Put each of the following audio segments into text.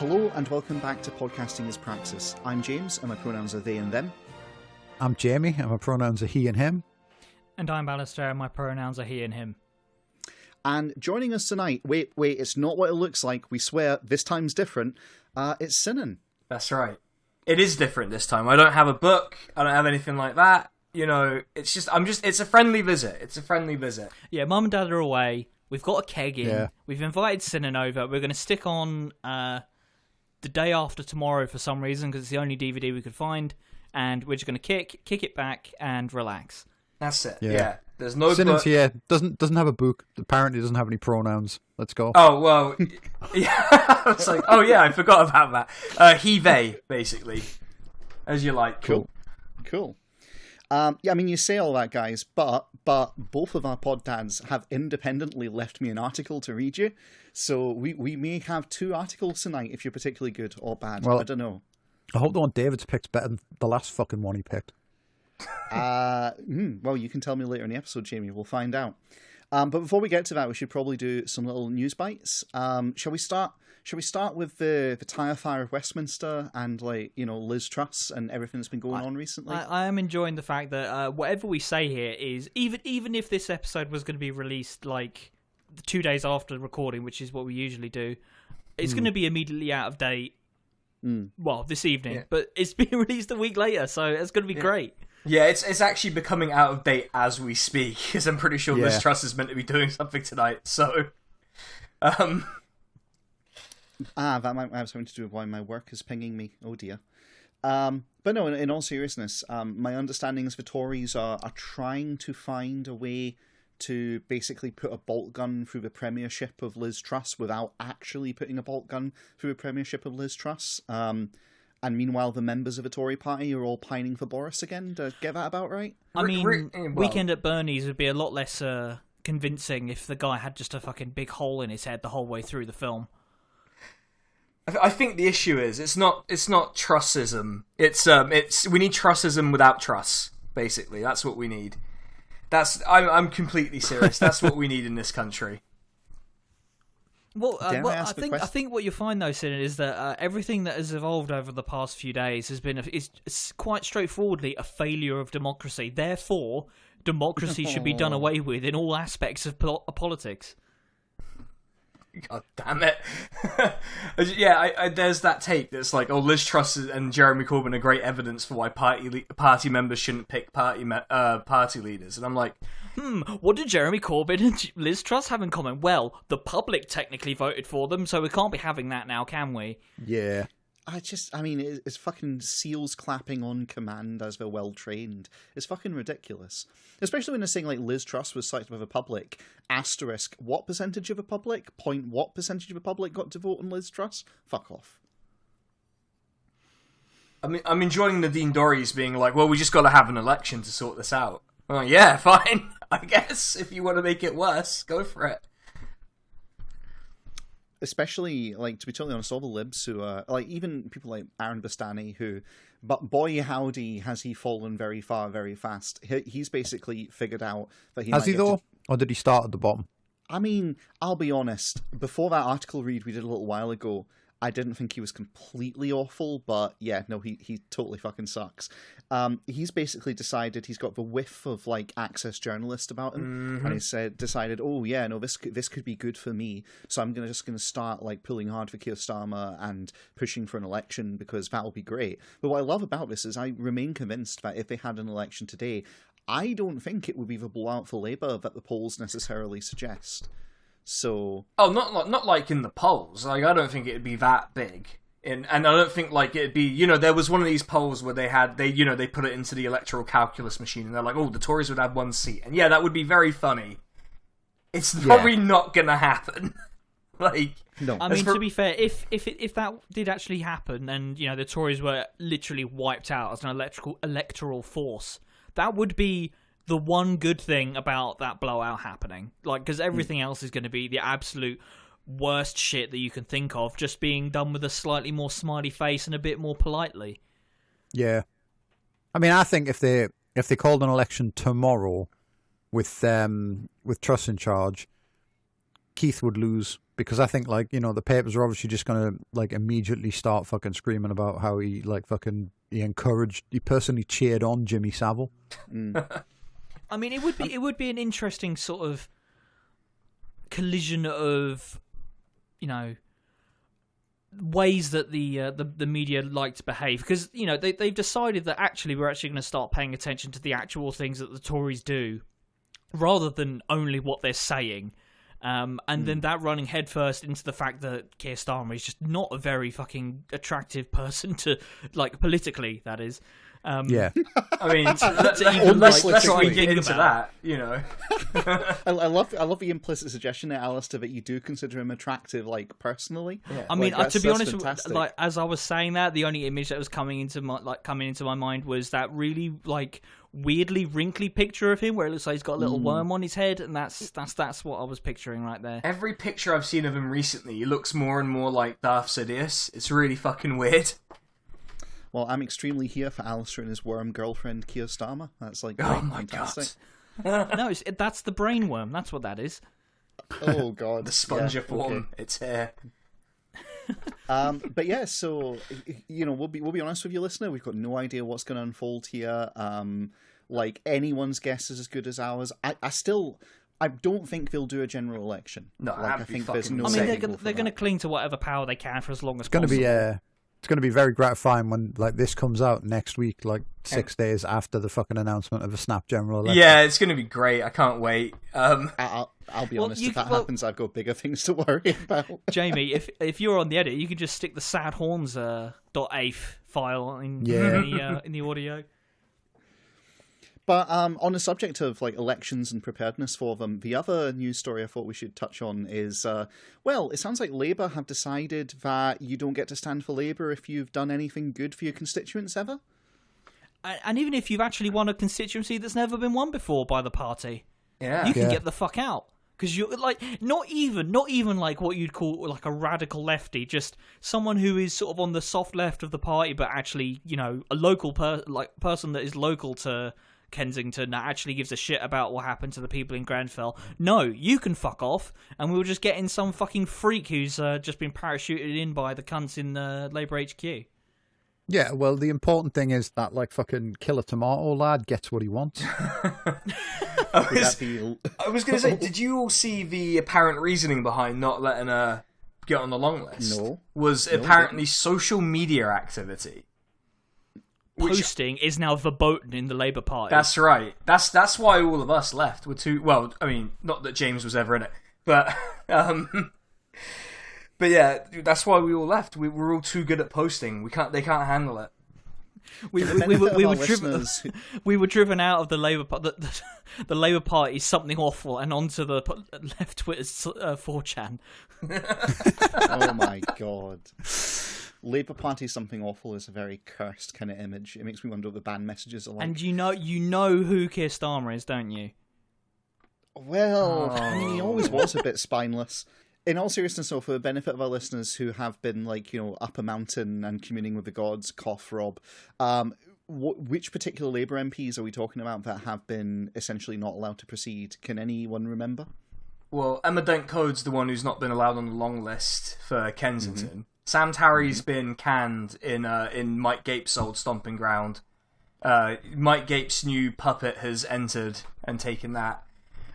Hello and welcome back to Podcasting as Praxis. I'm James and my pronouns are they and them. I'm Jamie and my pronouns are he and him. And I'm Alistair and my pronouns are he and him. And joining us tonight, wait, it's not what it looks like, we swear, this time's different, it's Sinan. That's right. It is different this time. I don't have a book, I don't have anything like that. You know, it's a friendly visit. It's a friendly visit. Yeah, Mum and Dad are away. We've got a keg in. Yeah. We've invited Sinan over. We're going to stick on the day after tomorrow for some reason because it's the only DVD we could find. And we're just going to kick it back and relax. That's it. Yeah. Yeah. There's no Sinan's book. here. Doesn't have a book. Apparently doesn't have any pronouns. Let's go. Oh, well. Yeah. It's like, oh yeah, I forgot about that. He, they, basically. As you like. Cool. Yeah, I mean, you say all that, guys, but both of our pod dads have independently left me an article to read you, so we may have two articles tonight if you're particularly good or bad. Well, I don't know. I hope the one David's pick's better than the last fucking one he picked. Well, you can tell me later in the episode, Jamie. We'll find out. But before we get to that, we should probably do some little news bites. Shall we start with the tire fire of Westminster and Liz Truss and everything that's been going on recently? I am enjoying the fact that whatever we say here is even if this episode was going to be released like 2 days after recording, which is what we usually do, it's going to be immediately out of date. Well, this evening, Yeah. but it's being released a week later, so it's going to be great. Yeah, it's actually becoming out of date as we speak, because I'm pretty sure Liz Yeah. Truss is meant to be doing something tonight, so... That might have something to do with why my work is pinging me. Oh dear. But no, in all seriousness, my understanding is the Tories are trying to find a way to basically put a bolt gun through the premiership of Liz Truss without actually putting a bolt gun through the premiership of Liz Truss. And meanwhile, the members of the Tory party are all pining for Boris again. Did I get that about right? I mean, well- Weekend at Bernie's would be a lot less convincing if the guy had just a fucking big hole in his head the whole way through the film. I think the issue is it's not Trussism. It's we need Trussism without Truss. Basically, that's what we need. I'm completely serious. That's what we need in this country. Well, Dare I ask a I question? think what you find though, Sinan, is that everything that has evolved over the past few days has been is quite straightforwardly a failure of democracy. Therefore, democracy should be done away with in all aspects of politics. God damn it! Yeah, there's that take that's like, oh, Liz Truss and Jeremy Corbyn are great evidence for why party members shouldn't pick party leaders, and I'm like, What did Jeremy Corbyn and Liz Truss have in common? Well, the public technically voted for them, so we can't be having that now, can we? Yeah. It's fucking seals clapping on command as they're well trained. It's fucking ridiculous. Especially when they're saying like Liz Truss was sided with the public. Asterisk, what percentage of the public? Point what percentage of the public got to vote on Liz Truss? Fuck off. I mean, I'm enjoying Nadine Dorries being like, well, we just got to have an election to sort this out. I'm like, yeah, fine, I guess. If you want to make it worse, go for it. Especially, like, to be totally honest, all the libs who are, like, even people like Aaron Bastani, who, but boy howdy, has he fallen very far, very fast. He's basically figured out that he Has might he get though? to- Or did he start at the bottom? I mean, I'll be honest, before that article read we did a little while ago, I didn't think he was completely awful, but yeah, no, he totally fucking sucks. He's basically decided he's got the whiff of like Access journalist about him, and he's decided, oh yeah, no, this could be good for me, so I'm just gonna start like pulling hard for Keir Starmer and pushing for an election because that'll be great. But what I love about this is I remain convinced that if they had an election today, I don't think it would be the blowout for Labour that the polls necessarily suggest. So, Oh, not like in the polls. Like, I don't think it'd be that big. And I don't think like it'd be, there was one of these polls where they put it into the electoral calculus machine and they're like, oh, the Tories would have one seat. And yeah, that would be very funny. It's probably not gonna happen. Like, no. I mean, to be fair, if that did actually happen, and the Tories were literally wiped out as an electoral force, that would be the one good thing about that blowout happening. Like, because everything else is going to be the absolute worst shit that you can think of, just being done with a slightly more smiley face and a bit more politely. Yeah. I mean, I think if they called an election tomorrow with Truss in charge, Keith would lose, because I think, like, you know, the papers are obviously just gonna like immediately start fucking screaming about how he he personally cheered on Jimmy Savile. I mean, it would be an interesting sort of collision of, you know, ways that the media like to behave, because, you know, they've decided that actually we're actually going to start paying attention to the actual things that the Tories do rather than only what they're saying. And then that running headfirst into the fact that Keir Starmer is just not a very fucking attractive person to, like, politically, that is. Yeah. I mean, let's try and get into that, you know. I love the implicit suggestion there, Alistair, that you do consider him attractive, like, personally. Yeah. I mean, like, to be honest, fantastic. like, as I was saying that, the only image that was coming into my mind was that really, like, weirdly wrinkly picture of him where it looks like he's got a little worm on his head, and that's what I was picturing right there. Every picture I've seen of him recently, he looks more and more like Darth Sidious. It's really fucking weird. Well, I'm extremely here for Alistair and his worm girlfriend, Keir Starmer. That's like, Oh great, my fantastic. No, that's the brain worm. That's what that is. Oh god, The spongiform. Okay. It's here. But yeah, so, you know, we'll be honest with you, listener. We've got no idea what's going to unfold here. Like, anyone's guess is as good as ours. I don't think they'll do a general election. No, like, that'd I be think there's fucking no. I mean, insane. they're going to cling to whatever power they can for as long as It's going to possible. be it's going to be very gratifying when, like, this comes out next week, like 6 days after the fucking announcement of a snap general election. Yeah, it's going to be great. I can't wait. I'll be Well, honest. If that happens, I've got bigger things to worry about. Jamie, if you're on the edit, you could just stick the sad horns .afe file in the audio. But on the subject of, like, elections and preparedness for them, the other news story I thought we should touch on is, well, it sounds like Labour have decided that you don't get to stand for Labour if you've done anything good for your constituents ever. And even if you've actually won a constituency that's never been won before by the party, Yeah. you can get the fuck out. Because you're, like, not even like what you'd call, like, a radical lefty, just someone who is sort of on the soft left of the party, but actually, you know, a local person that is local to Kensington that actually gives a shit about what happened to the people in Grenfell. No, you can fuck off, and we'll just get in some fucking freak who's just been parachuted in by the cunts in Labour HQ. Yeah, well, the important thing is that, like, fucking killer tomato lad gets what he wants. I was going to say, did you all see the apparent reasoning behind not letting her get on the long list? No. Was apparently social media activity. Posting is now verboten in the Labour Party. That's right. That's why all of us left. We're too, well, I mean, not that James was ever in it, but but yeah, that's why we all left. We're all too good at posting. They can't handle it. We were driven out of the Labour the Labour Party something awful and onto the left Twitter's 4chan. Oh my god. Labour Party something awful is a very cursed kind of image. It makes me wonder what the ban messages are like. And you know who Keir Starmer is, don't you? Well, I mean, he always was a bit spineless. In all seriousness, though, for the benefit of our listeners who have been, like, you know, up a mountain and communing with the gods, cough, Rob, which particular Labour MPs are we talking about that have been essentially not allowed to proceed? Can anyone remember? Well, Emma Dent-Code's the one who's not been allowed on the long list for Kensington. Mm-hmm. Sam Tarry's been canned in Mike Gape's old stomping ground. Mike Gape's new puppet has entered and taken that.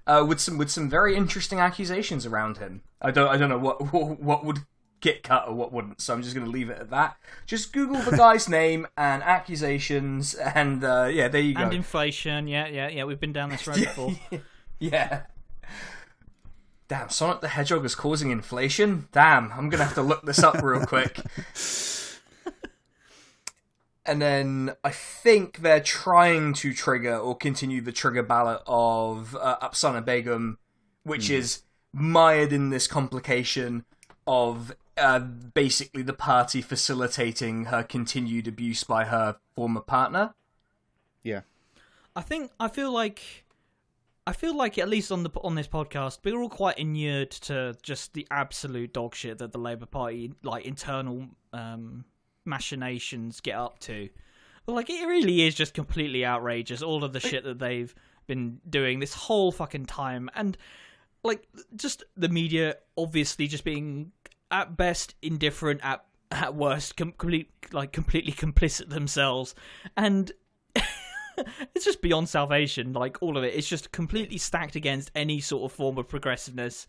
With some very interesting accusations around him. I don't know what would get cut or what wouldn't, so I'm just going to leave it at that. Just Google the guy's name and accusations, and yeah, there you go. And inflation, yeah, we've been down this road before. Yeah. Damn, Sonic the Hedgehog is causing inflation? Damn, I'm going to have to look this up real quick. And then I think they're trying to trigger or continue the trigger ballot of Apsana Begum, which is mired in this complication of basically the party facilitating her continued abuse by her former partner. Yeah. I feel like at least on this podcast, we're all quite inured to just the absolute dog shit that the Labour Party, like, internal machinations get up to. Like, it really is just completely outrageous, all of the shit that they've been doing this whole fucking time. And like just the media obviously just being at best indifferent, at worst completely complicit themselves, and it's just beyond salvation. Like all of it, it's just completely stacked against any sort of form of progressiveness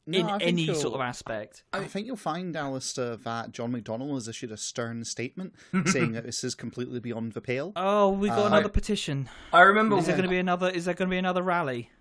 in any sort of aspect. I think you'll find, Alistair, that John McDonnell has issued a stern statement saying that this is completely beyond the pale. Oh, we got another petition. I remember. Is there going to be another rally?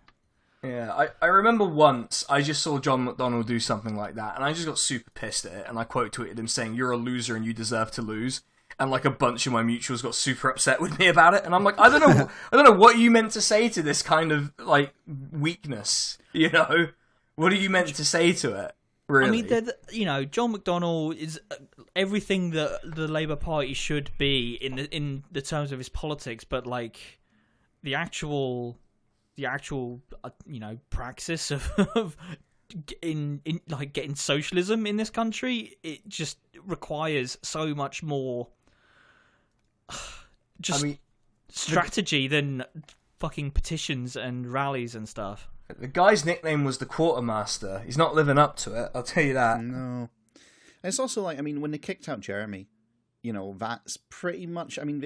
Yeah, I remember once I just saw John McDonnell do something like that, and I just got super pissed at it, and I quote tweeted him saying, "You're a loser and you deserve to lose." And like a bunch of my mutuals got super upset with me about it, and I'm like, I don't know what you meant to say to this kind of like weakness, you know? What are you meant to say to it? Really? I mean, John McDonnell is everything that the Labour Party should be in the terms of his politics, but like the actual praxis of in like getting socialism in this country, it just requires so much more strategy than fucking petitions and rallies and stuff. The guy's nickname was the Quartermaster. He's not living up to it, I'll tell you that. No. It's also like, I mean, when they kicked out Jeremy, that's pretty much, I mean,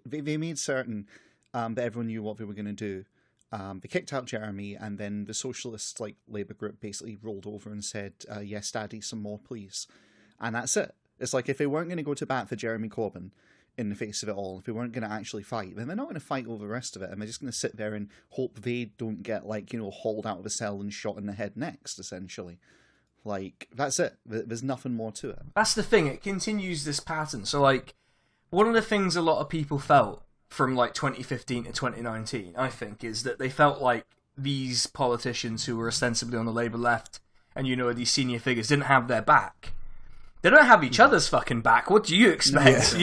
they made certain that everyone knew what they were going to do. They kicked out Jeremy, and then the socialist Labour group basically rolled over and said, yes, Daddy, some more, please. And that's it. It's like, if they weren't going to go to bat for Jeremy Corbyn in the face of it all, if they weren't going to actually fight, then they're not going to fight over the rest of it, and they're just going to sit there and hope they don't get, hauled out of a cell and shot in the head next, essentially. Like, that's it. There's nothing more to it. That's the thing. It continues this pattern. So, like, one of the things a lot of people felt from, 2015 to 2019, I think, is that they felt like these politicians who were ostensibly on the Labour left and, these senior figures didn't have their back. They don't have each other's fucking back. What do you expect,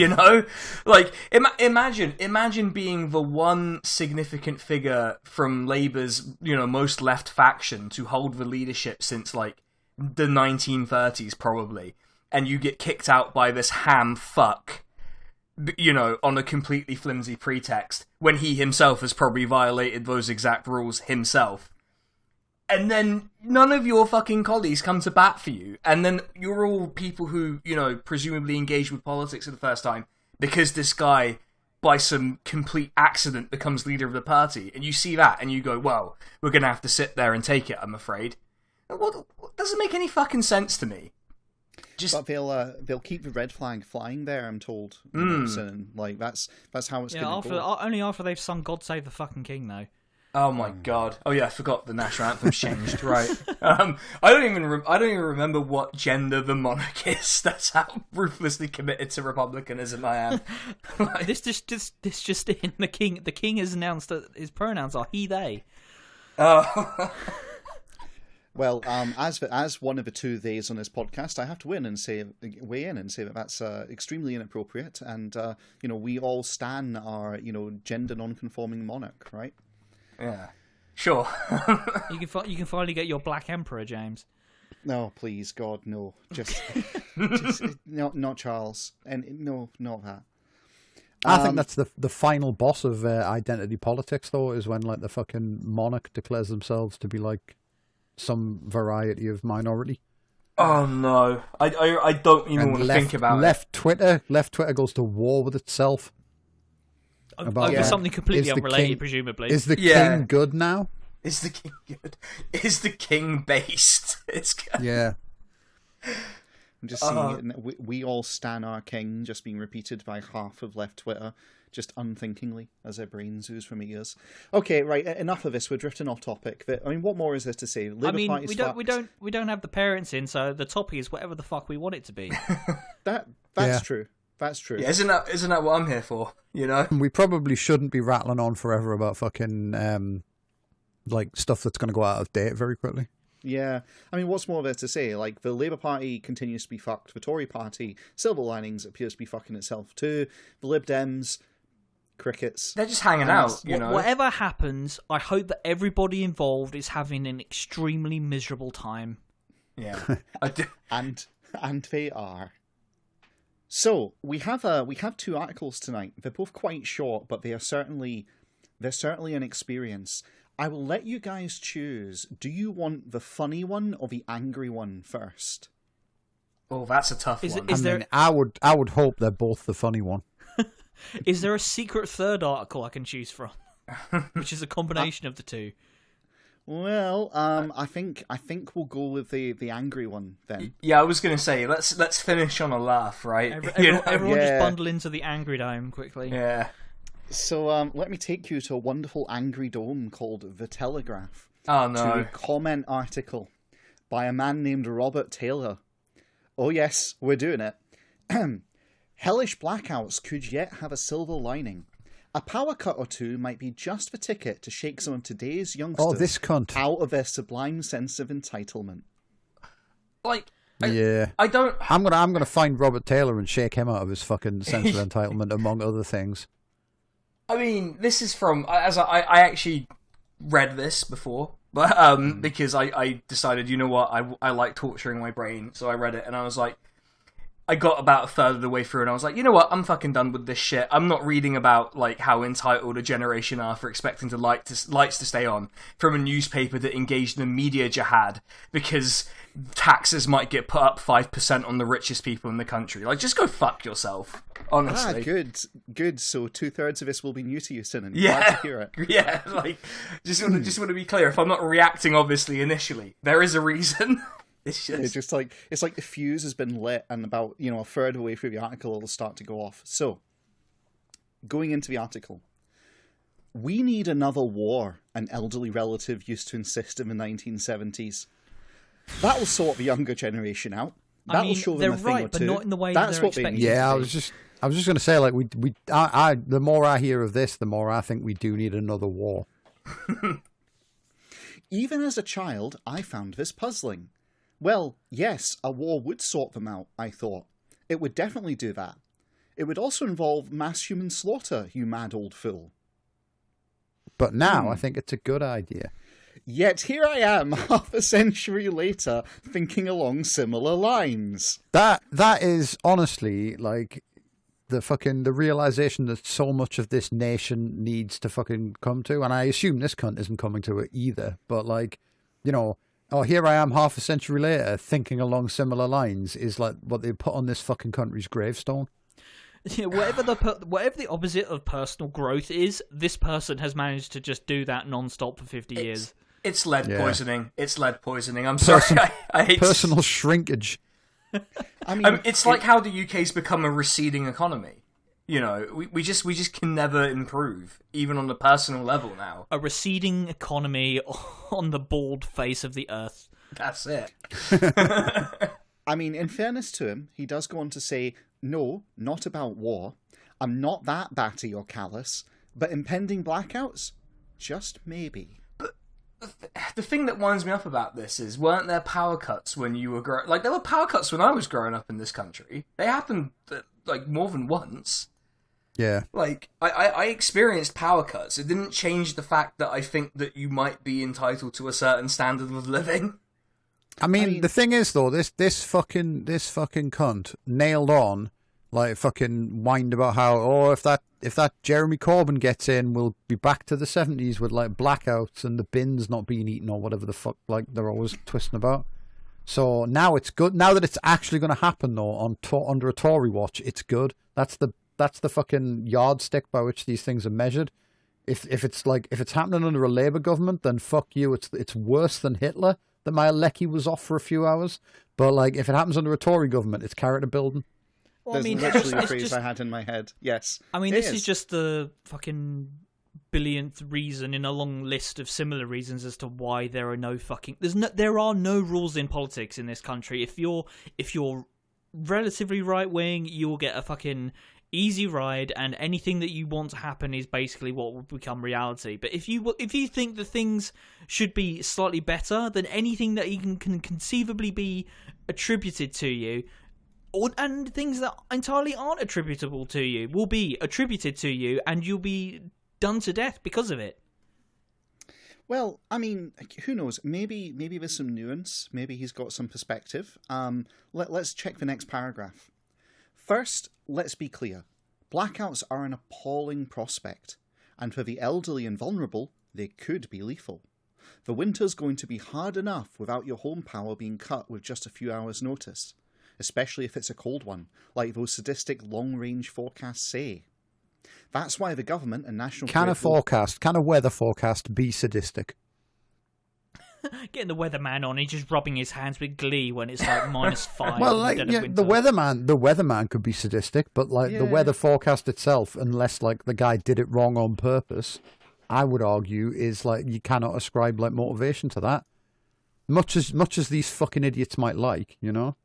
Like, imagine being the one significant figure from Labour's, most left faction to hold the leadership since, the 1930s, probably, and you get kicked out by this ham fuck, on a completely flimsy pretext, when he himself has probably violated those exact rules himself. And then none of your fucking colleagues come to bat for you. And then you're all people who, presumably engage with politics for the first time because this guy, by some complete accident, becomes leader of the party. And you see that and you go, well, we're going to have to sit there and take it, I'm afraid. What doesn't make any fucking sense to me. But they'll keep the red flag flying there, I'm told. And that's how it's going to go. Only after they've sung "God Save the Fucking King," though. Oh my god! Oh yeah, I forgot the national anthem changed. Right. I don't even remember what gender the monarch is. That's how ruthlessly committed to republicanism I am. This just in. The king has announced that his pronouns are he/they. Well, as one of the two theys on this podcast, I have to weigh in and say that that's extremely inappropriate, and we all stan our gender non-conforming monarch, right? Yeah, sure. You can finally get your black emperor, James. No, please, God, no. Just no, not Charles, and no, not that. I think that's the final boss of identity politics, though, is when the fucking monarch declares themselves to be some variety of minority. Oh no, I don't even want to think about left it. Left Twitter goes to war with itself. Over something completely unrelated, presumably. Is the king good now? Is the king good? Is the king based? It's good. Yeah. I'm just seeing we all stan our king just being repeated by half of left Twitter, just unthinkingly, as their brains ooze from ears. Okay, right, enough of this. We're drifting off topic. What more is there to say? We don't have the parents in, so the topic is whatever the fuck we want it to be. That's true. That's true. Yeah, isn't that what I'm here for? We probably shouldn't be rattling on forever about fucking stuff that's going to go out of date very quickly. Yeah, I mean, what's more there to say? The Labour Party continues to be fucked. The Tory Party, silver linings, appears to be fucking itself too. The Lib Dems, crickets. They're just hanging out, Whatever happens, I hope that everybody involved is having an extremely miserable time. Yeah, and they are. So we have two articles tonight. They're both quite short, but they're certainly an experience. I will let you guys choose. Do you want the funny one or the angry one first? Oh, that's a tough one. I would hope they're both the funny one. Is there a secret third article I can choose from, which is a combination of the two? Well, I think we'll go with the angry one then. Yeah, I was going to say let's finish on a laugh, right? Everyone just bundle into the angry dome quickly. Yeah. So let me take you to a wonderful angry dome called The Telegraph. Oh no. To a comment article by a man named Robert Taylor. Oh yes, we're doing it. Hellish blackouts could yet have a silver lining. A power cut or two might be just the ticket to shake some of today's youngsters this cunt. out of their sublime sense of entitlement. Like, yeah, I don't. I'm gonna find Robert Taylor and shake him out of his fucking sense of entitlement, among other things. I mean, this is from I actually read this before, but because I decided, you know what, I like torturing my brain, so I read it and I was like, I got about a third of the way through and I was like, you know what, I'm fucking done with this shit. I'm not reading about like how entitled a generation are for expecting the lights to stay on from a newspaper that engaged in a media jihad because taxes might get put up 5% on the richest people in the country. Like, just go fuck yourself, honestly. Good. So 2/3 of this will be new to you, Sinan. Yeah, Glad to hear it. Yeah. Like, just want to be clear. If I'm not reacting, obviously initially, there is a reason. It's like the fuse has been lit, and about a third of the way through the article, it'll start to go off. So, going into the article, we need another war. An elderly relative used to insist in the 1970s. That'll sort the younger generation out. That'll show them a thing or two. But not in the way That's they're what they expecting. need. Yeah, I was just going to say, like, the more I hear of this, the more I think we do need another war. Even as a child, I found this puzzling. Well, yes, a war would sort them out, I thought. It would definitely do that. It would also involve mass human slaughter, you mad old fool. But now I think it's a good idea. Yet here I am, half a century later, thinking along similar lines. That is honestly like the realization that so much of this nation needs to fucking come to, and I assume this cunt isn't coming to it either. But like, here I am half a century later thinking along similar lines is like what they put on this fucking country's gravestone. Yeah, whatever the opposite of personal growth is, this person has managed to just do that non-stop for 50 years. It's lead poisoning. It's lead poisoning. I'm sorry. I hate personal shrinkage. I mean, it's like how the UK's become a receding economy. We just can never improve, even on the personal level now. A receding economy on the bald face of the earth. That's it. I mean, in fairness to him, he does go on to say, no, not about war. I'm not that batty or callous, but impending blackouts? Just maybe. But the thing that winds me up about this is, weren't there power cuts when you were growing... Like, there were power cuts when I was growing up in this country. They happened, like, more than once. Yeah. Like, I experienced power cuts. It didn't change the fact that I think that you might be entitled to a certain standard of living. I mean, the thing is, though, this fucking cunt nailed on, like, fucking whined about how, if that Jeremy Corbyn gets in, we'll be back to the 70s with, like, blackouts and the bins not being eaten or whatever the fuck, like, they're always twisting about. So now it's good. Now that it's actually going to happen, though, under a Tory watch, it's good. That's the fucking yardstick by which these things are measured. If it's happening under a Labour government, then fuck you. It's worse than Hitler that my Leckie was off for a few hours. But like, if it happens under a Tory government, it's character building. Well, There's literally a phrase I had in my head. Yes. I mean, this is just the fucking billionth reason in a long list of similar reasons as to why there are there are no rules in politics in this country. If you're relatively right wing, you'll get a fucking easy ride, and anything that you want to happen is basically what will become reality. But if you think that things should be slightly better, then anything that even can conceivably be attributed to you, and things that entirely aren't attributable to you, will be attributed to you, and you'll be done to death because of it. Well, I mean, who knows? Maybe there's some nuance. Maybe he's got some perspective. Let's check the next paragraph. First, let's be clear. Blackouts are an appalling prospect, and for the elderly and vulnerable, they could be lethal. The winter's going to be hard enough without your home power being cut with just a few hours' notice, especially if it's a cold one, like those sadistic long-range forecasts say. That's why the government and national... Can a weather forecast be sadistic? Getting the weatherman on, he's just rubbing his hands with glee when it's like -5. Well, like, yeah, the weatherman could be sadistic, but like the weather forecast itself, unless like the guy did it wrong on purpose, I would argue is like you cannot ascribe like motivation to that. Much as these fucking idiots might like, you know.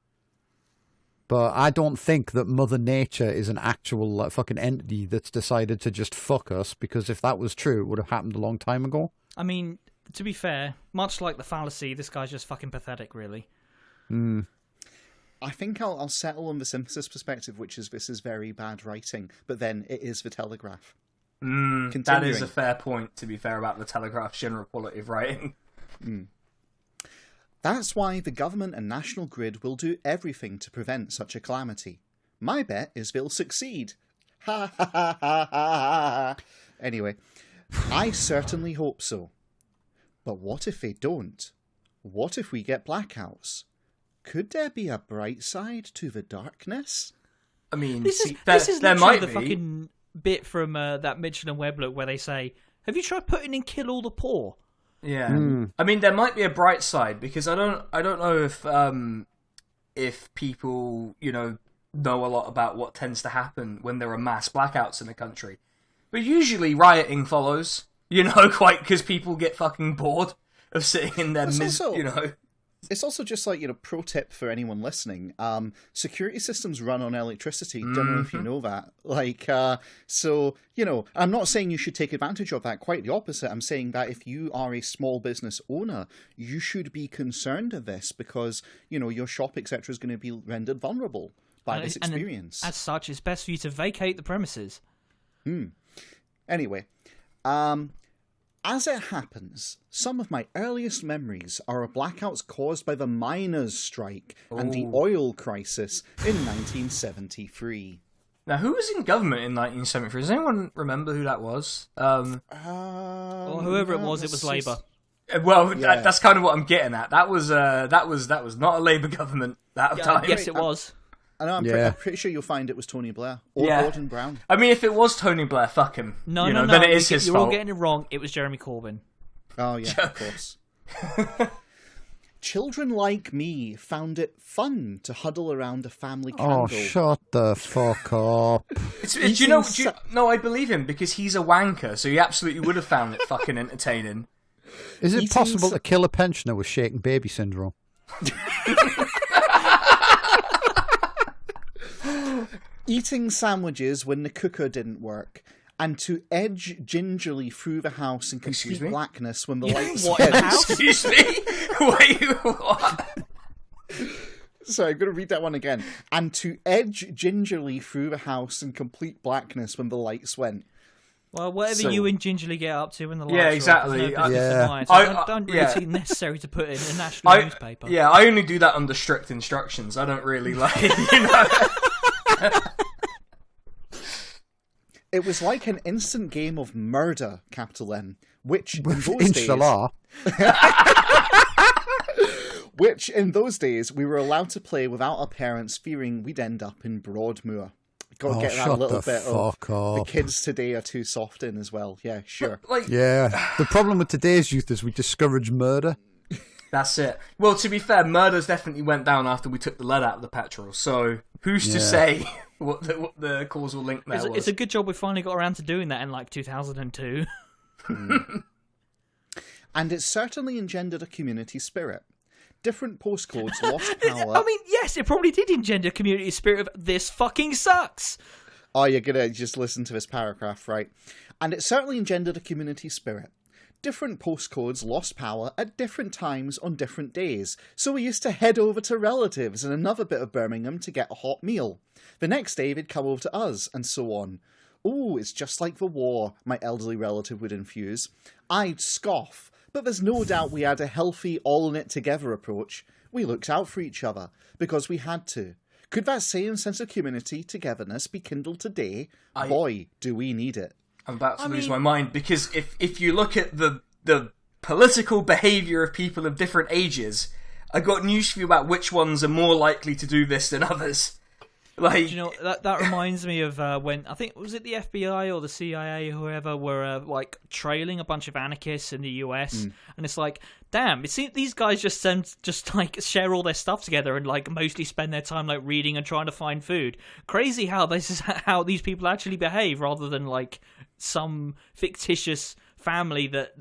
But I don't think that Mother Nature is an actual like fucking entity that's decided to just fuck us, because if that was true, it would have happened a long time ago. I mean, to be fair, much like the fallacy, this guy's just fucking pathetic, really. I think I'll settle on the synthesis perspective, which is this is very bad writing, but then it is the Telegraph. That is a fair point, to be fair, about the Telegraph's general quality of writing. That's why the government and National Grid will do everything to prevent such a calamity. My bet is they'll succeed. Ha ha ha ha ha. Anyway, I certainly hope so. But what if they don't? What if we get blackouts? Could there be a bright side to the darkness? I mean, this is there literally might the be. fucking bit from that Mitchell and Webb look where they say, "Have you tried putting in Kill All the Poor?" Yeah, I mean, there might be a bright side, because I don't know if people know a lot about what tends to happen when there are mass blackouts in a country, but usually rioting follows. Quite, because people get fucking bored of sitting in their It's also just like, pro tip for anyone listening. Security systems run on electricity. Don't know if you know that. So, I'm not saying you should take advantage of that. Quite the opposite. I'm saying that if you are a small business owner, you should be concerned of this because, your shop, etc. is going to be rendered vulnerable by this experience. And as such, it's best for you to vacate the premises. Anyway, as it happens, some of my earliest memories are of blackouts caused by the miners' strike and the oil crisis in 1973. Now, who was in government in 1973? Does anyone remember who that was? Or whoever it was Labour. Well, yeah. That's kind of what I'm getting at. That was not a Labour government that time. Yes, it was. I know. I'm pretty sure you'll find it was Tony Blair or Gordon Brown. I mean, if it was Tony Blair, fuck him. No. Then it is his You're fault. all getting it wrong. It was Jeremy Corbyn. Oh yeah, of course. Children like me found it fun to huddle around a family candle. Oh, shut the fuck up! No, I believe him because he's a wanker, so he absolutely would have found it fucking entertaining. Is it possible to kill a pensioner with shaken baby syndrome? Eating sandwiches when the cooker didn't work, and to edge gingerly through the house in complete blackness when the lights went. Excuse me? Wait, what? Sorry, I'm going to read that one again. And to edge gingerly through the house in complete blackness when the lights went. Well, whatever you and gingerly get up to when the lights are exactly. Off, I don't really think necessary to put in a national newspaper. Yeah, I only do that under strict instructions. I don't really It was like an instant game of murder, capital M, which in those Inshallah. Which in those days we were allowed to play without our parents fearing we'd end up in Broadmoor. Got to get that little bit of the kids today are too soft in as well. Yeah, sure. The problem with today's youth is we discourage murder. That's it. Well, to be fair, murders definitely went down after we took the lead out of the petrol. So who's to say what the causal link there was? It's a good job we finally got around to doing that in 2002. And it certainly engendered a community spirit. Different postcodes lost power. I mean, yes, it probably did engender a community spirit of this fucking sucks. Oh, you're going to just listen to this paragraph, right? And it certainly engendered a community spirit. Different postcodes lost power at different times on different days, so we used to head over to relatives in another bit of Birmingham to get a hot meal. The next day they'd come over to us, and so on. "Ooh, it's just like the war," my elderly relative would infuse. I'd scoff, but there's no doubt we had a healthy, all-in-it-together approach. We looked out for each other, because we had to. Could that same sense of community, togetherness be kindled today? Boy, do we need it. I'm about to lose my mind, because if you look at the political behaviour of people of different ages, I got news for you about which ones are more likely to do this than others. Like, you know, that reminds me of when, I think, was it the FBI or the CIA or whoever were like trailing a bunch of anarchists in the US, and it's like, damn, it seems these guys just like share all their stuff together and like mostly spend their time like reading and trying to find food. Crazy how this is how these people actually behave, rather than like some fictitious family that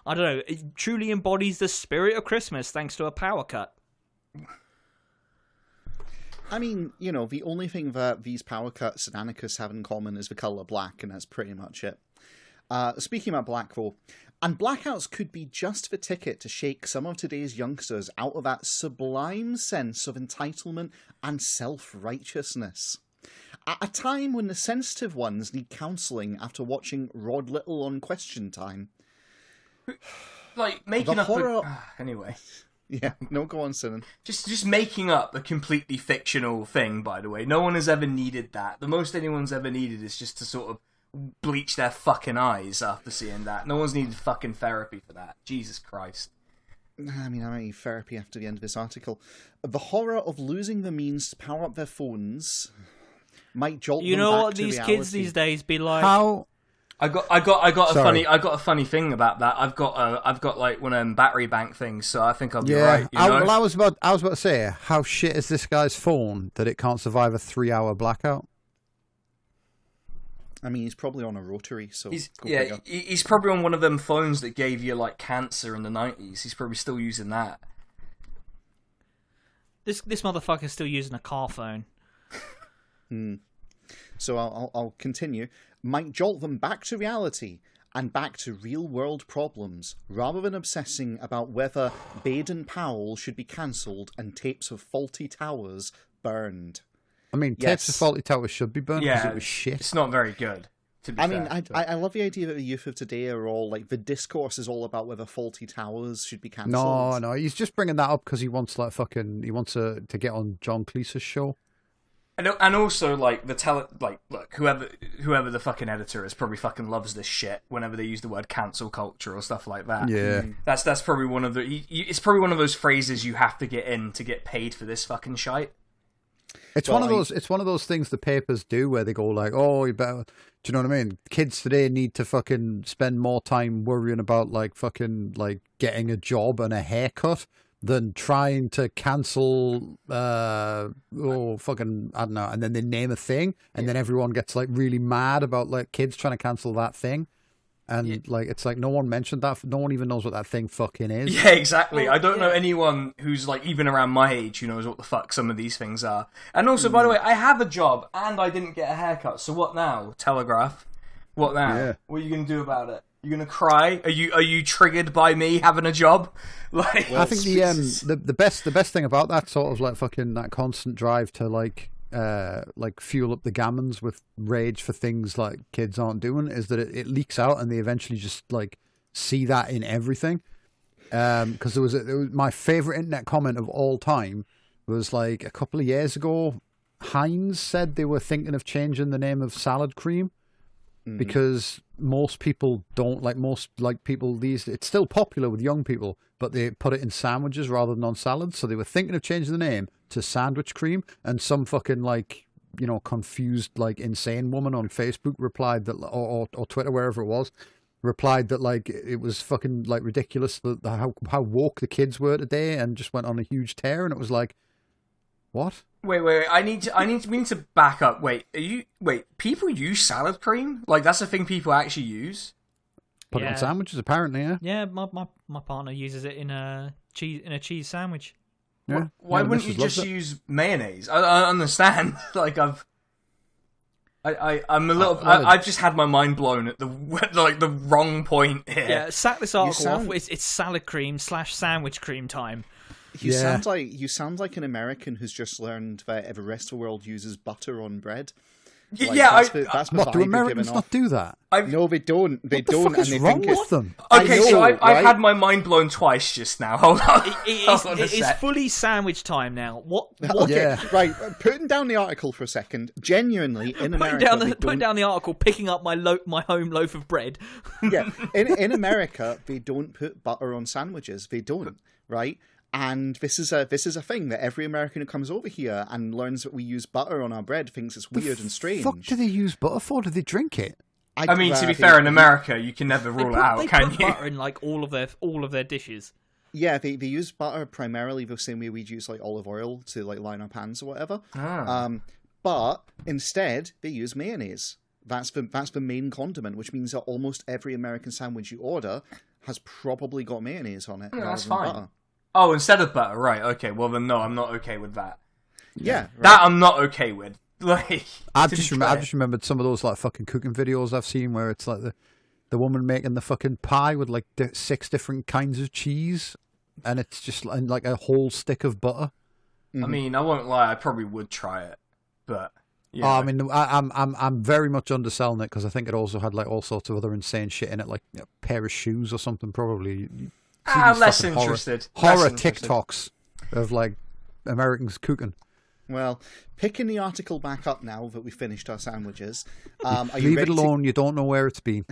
I don't know, it truly embodies the spirit of Christmas thanks to a power cut. I mean, you know, the only thing that these power cuts and anarchists have in common is the colour black, and that's pretty much it. Speaking about black, though, and blackouts could be just the ticket to shake some of today's youngsters out of that sublime sense of entitlement and self-righteousness. At a time when the sensitive ones need counselling after watching Rod Little on Question Time. Like, making up anyway. Yeah, no, go on, Sinan. Just making up a completely fictional thing, by the way. No one has ever needed that. The most anyone's ever needed is just to sort of bleach their fucking eyes after seeing that. No one's needed fucking therapy for that. Jesus Christ. I mean, I might need therapy after the end of this article. The horror of losing the means to power up their phones might jolt them back to reality. You know what these kids these days be like? How? I got a funny thing about that. I've got like one of them battery bank things, so I think I'll be right. You know? Well, I was about to say, how shit is this guy's phone that it can't survive a 3-hour blackout? I mean, he's probably on a rotary, so he's probably on one of them phones that gave you like cancer in the 90s. He's probably still using that. This motherfucker's still using a car phone. So I'll continue. Might jolt them back to reality and back to real-world problems, rather than obsessing about whether Baden-Powell should be cancelled and tapes of Faulty Towers burned. I mean, tapes of Faulty Towers should be burned because it was shit. It's not very good, to be fair. I love the idea that the youth of today are all, like, the discourse is all about whether Faulty Towers should be cancelled. No, he's just bringing that up because he wants, like, to get on John Cleese's show. And also, like, look, whoever the fucking editor is probably fucking loves this shit whenever they use the word cancel culture or stuff like that. Yeah. That's probably one of it's probably one of those phrases you have to get in to get paid for this fucking shite. It's one of those things the papers do where they go like, oh, you better, do you know what I mean? Kids today need to fucking spend more time worrying about like fucking like getting a job and a haircut than trying to cancel, I don't know, and then they name a thing, and then everyone gets like really mad about like kids trying to cancel that thing, and like it's like no one mentioned that, no one even knows what that thing fucking is. Yeah, exactly. I don't know anyone who's like even around my age who knows what the fuck some of these things are. And also, by the way, I have a job and I didn't get a haircut, so what now? Telegraph. What now? Yeah. What are you gonna do about it? You gonna cry? Are you triggered by me having a job? Like, I think the best thing about that sort of like fucking that constant drive to like fuel up the gammons with rage for things like kids aren't doing is that it leaks out and they eventually just like see that in everything. Because there was my favorite internet comment of all time was like a couple of years ago. Heinz said they were thinking of changing the name of salad cream. Because most people don't people it's still popular with young people, but they put it in sandwiches rather than on salads. So they were thinking of changing the name to sandwich cream, and some fucking like, you know, confused like insane woman on Facebook replied that, or Twitter, wherever it was, replied that like it was fucking like ridiculous that how woke the kids were today, and just went on a huge tear. And it was like, what? Wait. We need to back up. Wait, people use salad cream? Like, that's a thing people actually use? Put it on sandwiches, apparently, yeah. Yeah, my partner uses it in a cheese sandwich. Yeah. Why wouldn't you just use mayonnaise? I understand. Like, I'm a little. I've just had my mind blown at the wrong point here. Yeah, sack this article off. It's salad cream / sandwich cream time. You sound like an American who's just learned that the rest of the world uses butter on bread. Like, yeah, that's the What, vibe do you're Americans giving not off. do that? No, they don't. They What the don't, fuck is and they wrong think with them? Okay, I know, so I've right? had my mind blown twice just now. Hold on. It is fully sandwich time now. What? Okay, Yeah. right. Putting down the article for a second. Genuinely, in America, Putting down the article, picking up my home loaf of bread. yeah, in America, they don't put butter on sandwiches. They don't, right? And this is a thing that every American who comes over here and learns that we use butter on our bread thinks it's weird and strange. Fuck, do they use butter for? Do they drink it? I mean, to be fair, in America, you can never rule it out, They can put you? butter in like all of their dishes. Yeah, they use butter primarily the same way we'd use like olive oil to like line our pans or whatever. But instead they use mayonnaise. That's the main condiment, which means that almost every American sandwich you order has probably got mayonnaise on it. Yeah, that's rather than fine. butter. Oh, instead of butter, right? Okay, well then, no, I'm not okay with that. Yeah, right. That I'm not okay with. Like, I've to just be clear. remembered some of those like fucking cooking videos I've seen where it's like the woman making the fucking pie with like 6 different kinds of cheese, and it's just like a whole stick of butter. I mean, I won't lie, I probably would try it, but yeah. Oh, I mean, I'm very much underselling it because I think it also had like all sorts of other insane shit in it, like a pair of shoes or something. Probably. I'm less fucking interested. Horror Less interested. TikToks of like Americans cooking. Well, picking the article back up now that we finished our sandwiches. Are you Leave it ready alone. You don't know where it's been.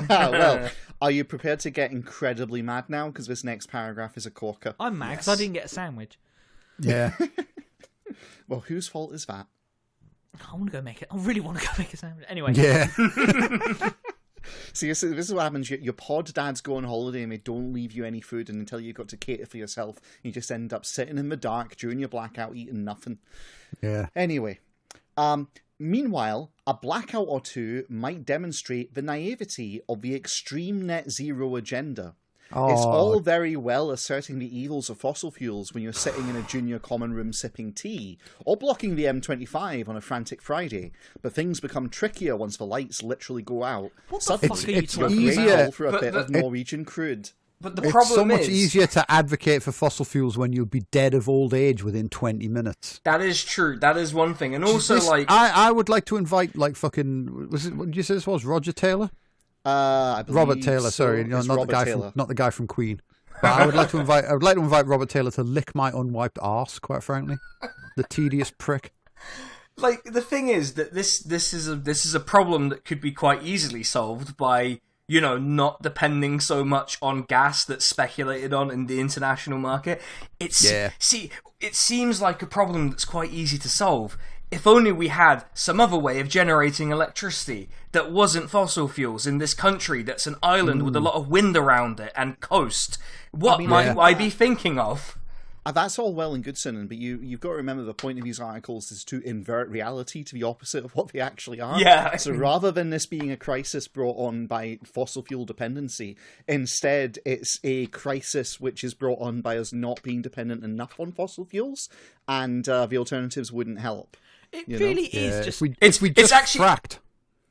Well, are you prepared to get incredibly mad now? Because this next paragraph is a corker. I'm mad because I didn't get a sandwich. Yeah. Well, whose fault is that? I want to go make it. I really want to go make a sandwich. Anyway. Yeah. See, this is what happens. Your pod dads go on holiday and they don't leave you any food until you've got to cater for yourself. You just end up sitting in the dark during your blackout eating nothing. Yeah. Anyway, meanwhile, a blackout or two might demonstrate the naivety of the extreme net zero agenda. Oh. It's all very well asserting the evils of fossil fuels when you're sitting in a junior common room sipping tea, or blocking the M25 on a frantic Friday, but things become trickier once the lights literally go out. What the Suddenly, fuck are you it's you're talking easier- grateful for a But bit the- of Norwegian crude. But the It's problem so much is, easier to advocate for fossil fuels when you'll be dead of old age within 20 minutes. that is true. That is one thing, and also This- like I would like to invite like fucking what did you say this was? Roger Taylor? I believe Robert Taylor, so. sorry, It's not Robert the guy Taylor. from the guy from Queen. But I would like to invite Robert Taylor to lick my unwiped arse, quite frankly. The tedious prick. like the thing is that this is a problem that could be quite easily solved by, you know, not depending so much on gas that's speculated on in the international market. It seems like a problem that's quite easy to solve. If only we had some other way of generating electricity that wasn't fossil fuels in this country that's an island with a lot of wind around it and coast. What might I be thinking of? That's all well and good, Sinan, but you've got to remember the point of these articles is to invert reality to the opposite of what they actually are. Yeah. So rather than this being a crisis brought on by fossil fuel dependency, instead it's a crisis which is brought on by us not being dependent enough on fossil fuels, and the alternatives wouldn't help. It You really know? is just. If we just actually- fracked.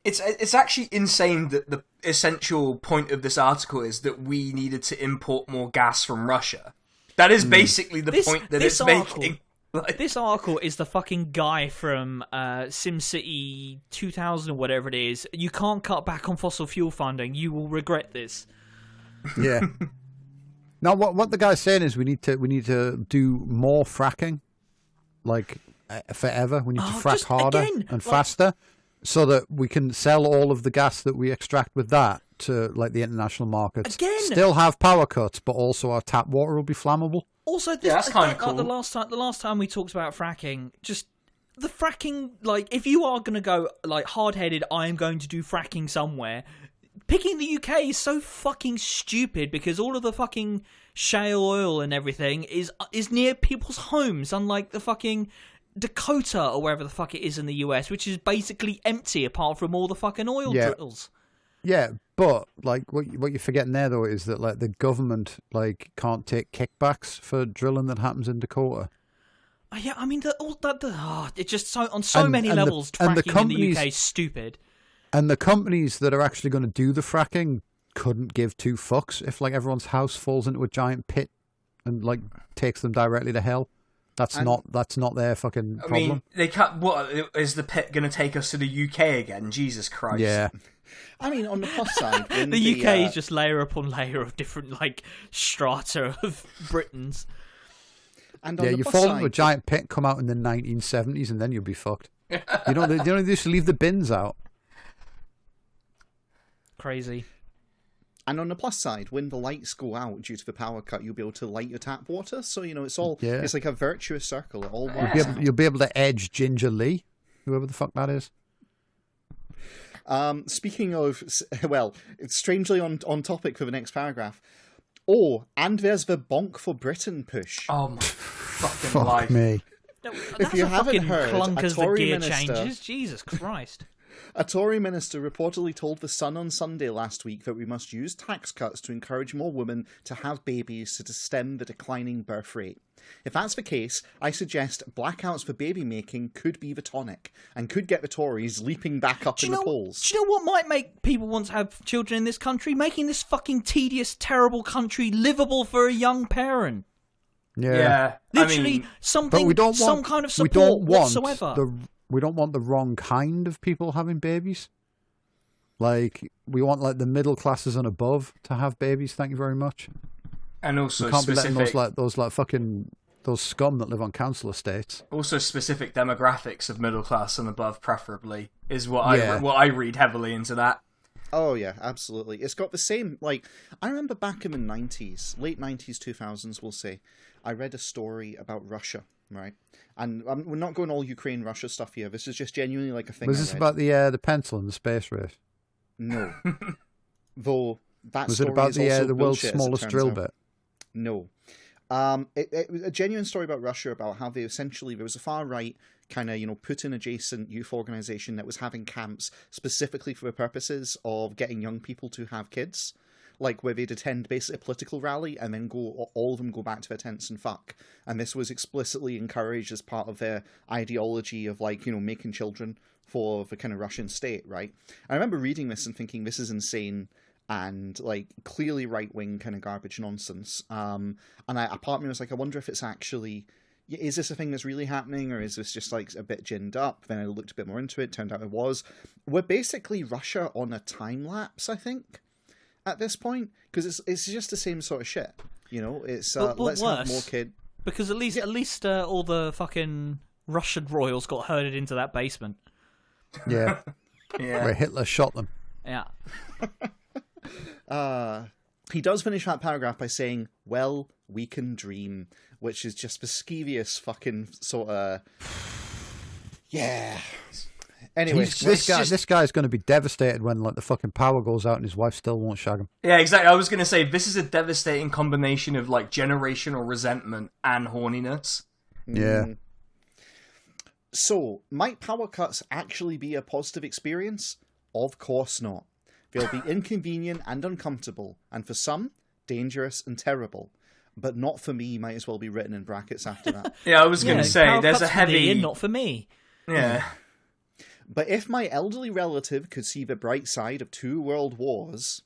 It's actually insane that the essential point of this article is that we needed to import more gas from Russia. That is basically the point that it's making. Like, This article is the fucking guy from SimCity 2000 or whatever it is. You can't cut back on fossil fuel funding. You will regret this. Yeah. Now, what the guy's saying is we need to do more fracking, like forever. We need to frack just harder again, and like- faster, so that we can sell all of the gas that we extract with that to like the international markets. Again. Still have power cuts, but also our tap water will be flammable. Also, this, Yeah, that's kinda again, like cool. the last time we talked about fracking, just the fracking. Like, if you are going to go like hard-headed, I am going to do fracking somewhere. Picking the UK is so fucking stupid because all of the fucking shale oil and everything is near people's homes, unlike the fucking Dakota or wherever the fuck it is in the US, which is basically empty apart from all the fucking oil drills. Yeah, but like what you're forgetting there though is that like the government like can't take kickbacks for drilling that happens in Dakota. Oh, yeah, I mean, it's just so on so many and the- levels. and the Fracking in the companies- UK is stupid. And the companies that are actually going to do the fracking couldn't give two fucks if like everyone's house falls into a giant pit and like takes them directly to hell. That's not their fucking problem. I mean, they can't. What is the pit going to take us to the UK again? Jesus Christ! Yeah. I mean, on the plus side, when the UK is just layer upon layer of different like strata of Britons. And you fall into a giant pit, come out in the 1970s, and then you'll be fucked. They just leave the bins out. Crazy. And on the plus side, when the lights go out due to the power cut, you'll be able to light your tap water. So, it's all it's like a virtuous circle. It all works. You'll be able to edge Ginger Lee, whoever the fuck that is. Speaking of, well, it's strangely on topic for the next paragraph. Oh, and there's the bonk for Britain push. Oh my fucking life. Me. If you haven't heard, a Tory minister... changes. Jesus Christ. A Tory minister reportedly told The Sun on Sunday last week that we must use tax cuts to encourage more women to have babies to stem the declining birth rate. If that's the case, I suggest blackouts for baby making could be the tonic, and could get the Tories leaping back up in the polls. Do you know what might make people want to have children in this country? Making this fucking tedious, terrible country livable for a young parent. Yeah. Literally, some kind of support whatsoever. We don't want the wrong kind of people having babies. Like, we want like the middle classes and above to have babies. Thank you very much. And also we can't be letting those scum that live on council estates. Also, specific demographics of middle class and above, preferably, is what I read heavily into that. Oh yeah, absolutely. It's got the same, like, I remember back in the 90s, late 90s, 2000s, we'll say, I read a story about Russia, right? And we're not going all Ukraine-Russia stuff here. This is just genuinely like a thing. Was this about the pencil and the space race? No. Though that was story it about is also the world's bullshit, smallest drill bit? No. It was a genuine story about Russia, about how there was a far-right kind of, Putin-adjacent youth organization that was having camps specifically for the purposes of getting young people to have kids. Like, where they'd attend basically a political rally and then all of them go back to their tents and fuck. And this was explicitly encouraged as part of their ideology of, like, making children for the kind of Russian state, right? I remember reading this and thinking, this is insane and, like, clearly right-wing kind of garbage nonsense. And a part of me was like, I wonder if it's actually... Is this a thing that's really happening, or is this just, like, a bit ginned up? Then I looked a bit more into it, turned out it was. We're basically Russia on a time-lapse, I think, at this point, because it's just the same sort of shit, It's but let's worse, have more kid. Because at least all the fucking Russian royals got herded into that basement. Yeah, where Hitler shot them. Yeah. He does finish that paragraph by saying, "Well, we can dream," which is just the skeeviest fucking sort of. Yeah. Anyway, this guy's going to be devastated when like the fucking power goes out and his wife still won't shag him. Yeah, exactly. I was going to say this is a devastating combination of like generational resentment and horniness. Yeah. So, might power cuts actually be a positive experience? Of course not. They'll be inconvenient and uncomfortable, and for some, dangerous and terrible. But not for me might as well be written in brackets after that. Yeah, I was going to say, there's a heavy... not for me. Yeah. But if my elderly relative could see the bright side of 2 world wars,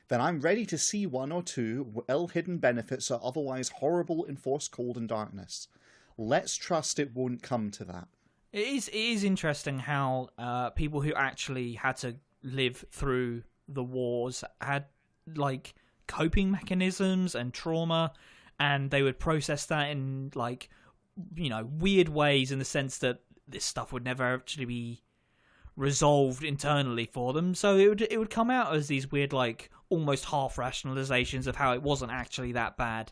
then I'm ready to see 1 or 2 ill-hidden benefits of otherwise horrible enforced cold and darkness. Let's trust it won't come to that. It is interesting how people who actually had to live through the wars had, like, coping mechanisms and trauma, and they would process that in, like, weird ways, in the sense that this stuff would never actually be resolved internally for them, so it would come out as these weird, like, almost half rationalizations of how it wasn't actually that bad.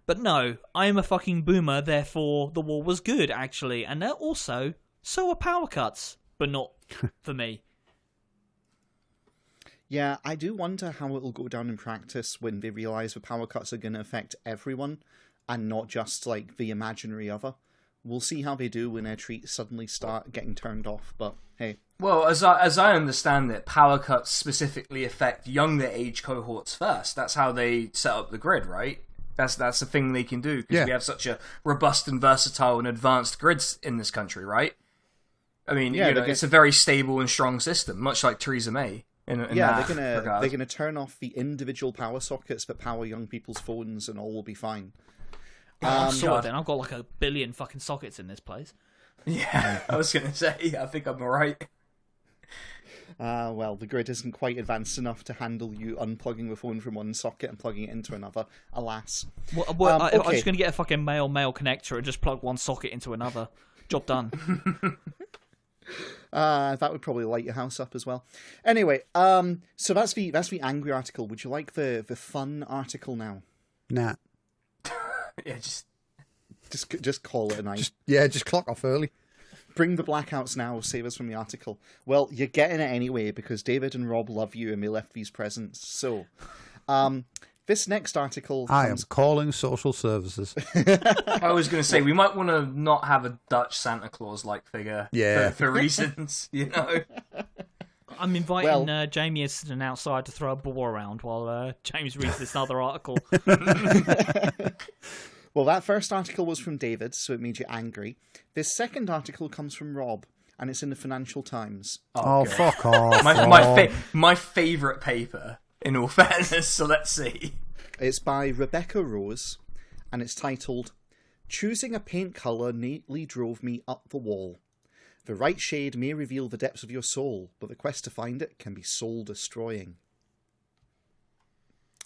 But no, I'm a fucking boomer, therefore the war was good, actually, and also so are power cuts, but not for me. Yeah, I do wonder how it'll go down in practice when they realise the power cuts are going to affect everyone and not just, like, the imaginary other. We'll see how they do when their treats suddenly start getting turned off, but hey. Well, as I understand it, power cuts specifically affect younger age cohorts first. That's how they set up the grid, right? That's the thing they can do, because we have such a robust and versatile and advanced grids in this country, right? I mean, it's a very stable and strong system, much like Theresa May. They're gonna turn off the individual power sockets that power young people's phones, and all will be fine. I'm sorted then. I've got like 1 billion fucking sockets in this place. Yeah, I was going to say, I think I'm alright. Well, the grid isn't quite advanced enough to handle you unplugging the phone from one socket and plugging it into another, alas. I'm just going to get a fucking male connector and just plug one socket into another. Job done. That would probably light your house up as well. Anyway, so that's the angry article. Would you like the fun article now? Nah. Yeah, Just call it a night. Just clock off early. Bring the blackouts now, save us from the article. Well, you're getting it anyway because David and Rob love you and they left these presents. So, this next article I am calling social services. I was going to say, we might want to not have a Dutch Santa Claus-like figure for reasons, you know? I'm inviting Jamie and Sinan outside to throw a ball around while James reads this other article. Well, that first article was from David, so it made you angry. This second article comes from Rob, and it's in the Financial Times. Oh, fuck off. My favourite paper, in all fairness, so let's see. It's by Rebecca Rose, and it's titled, "Choosing a paint colour neatly drove me up the wall. The right shade may reveal the depths of your soul, but the quest to find it can be soul-destroying."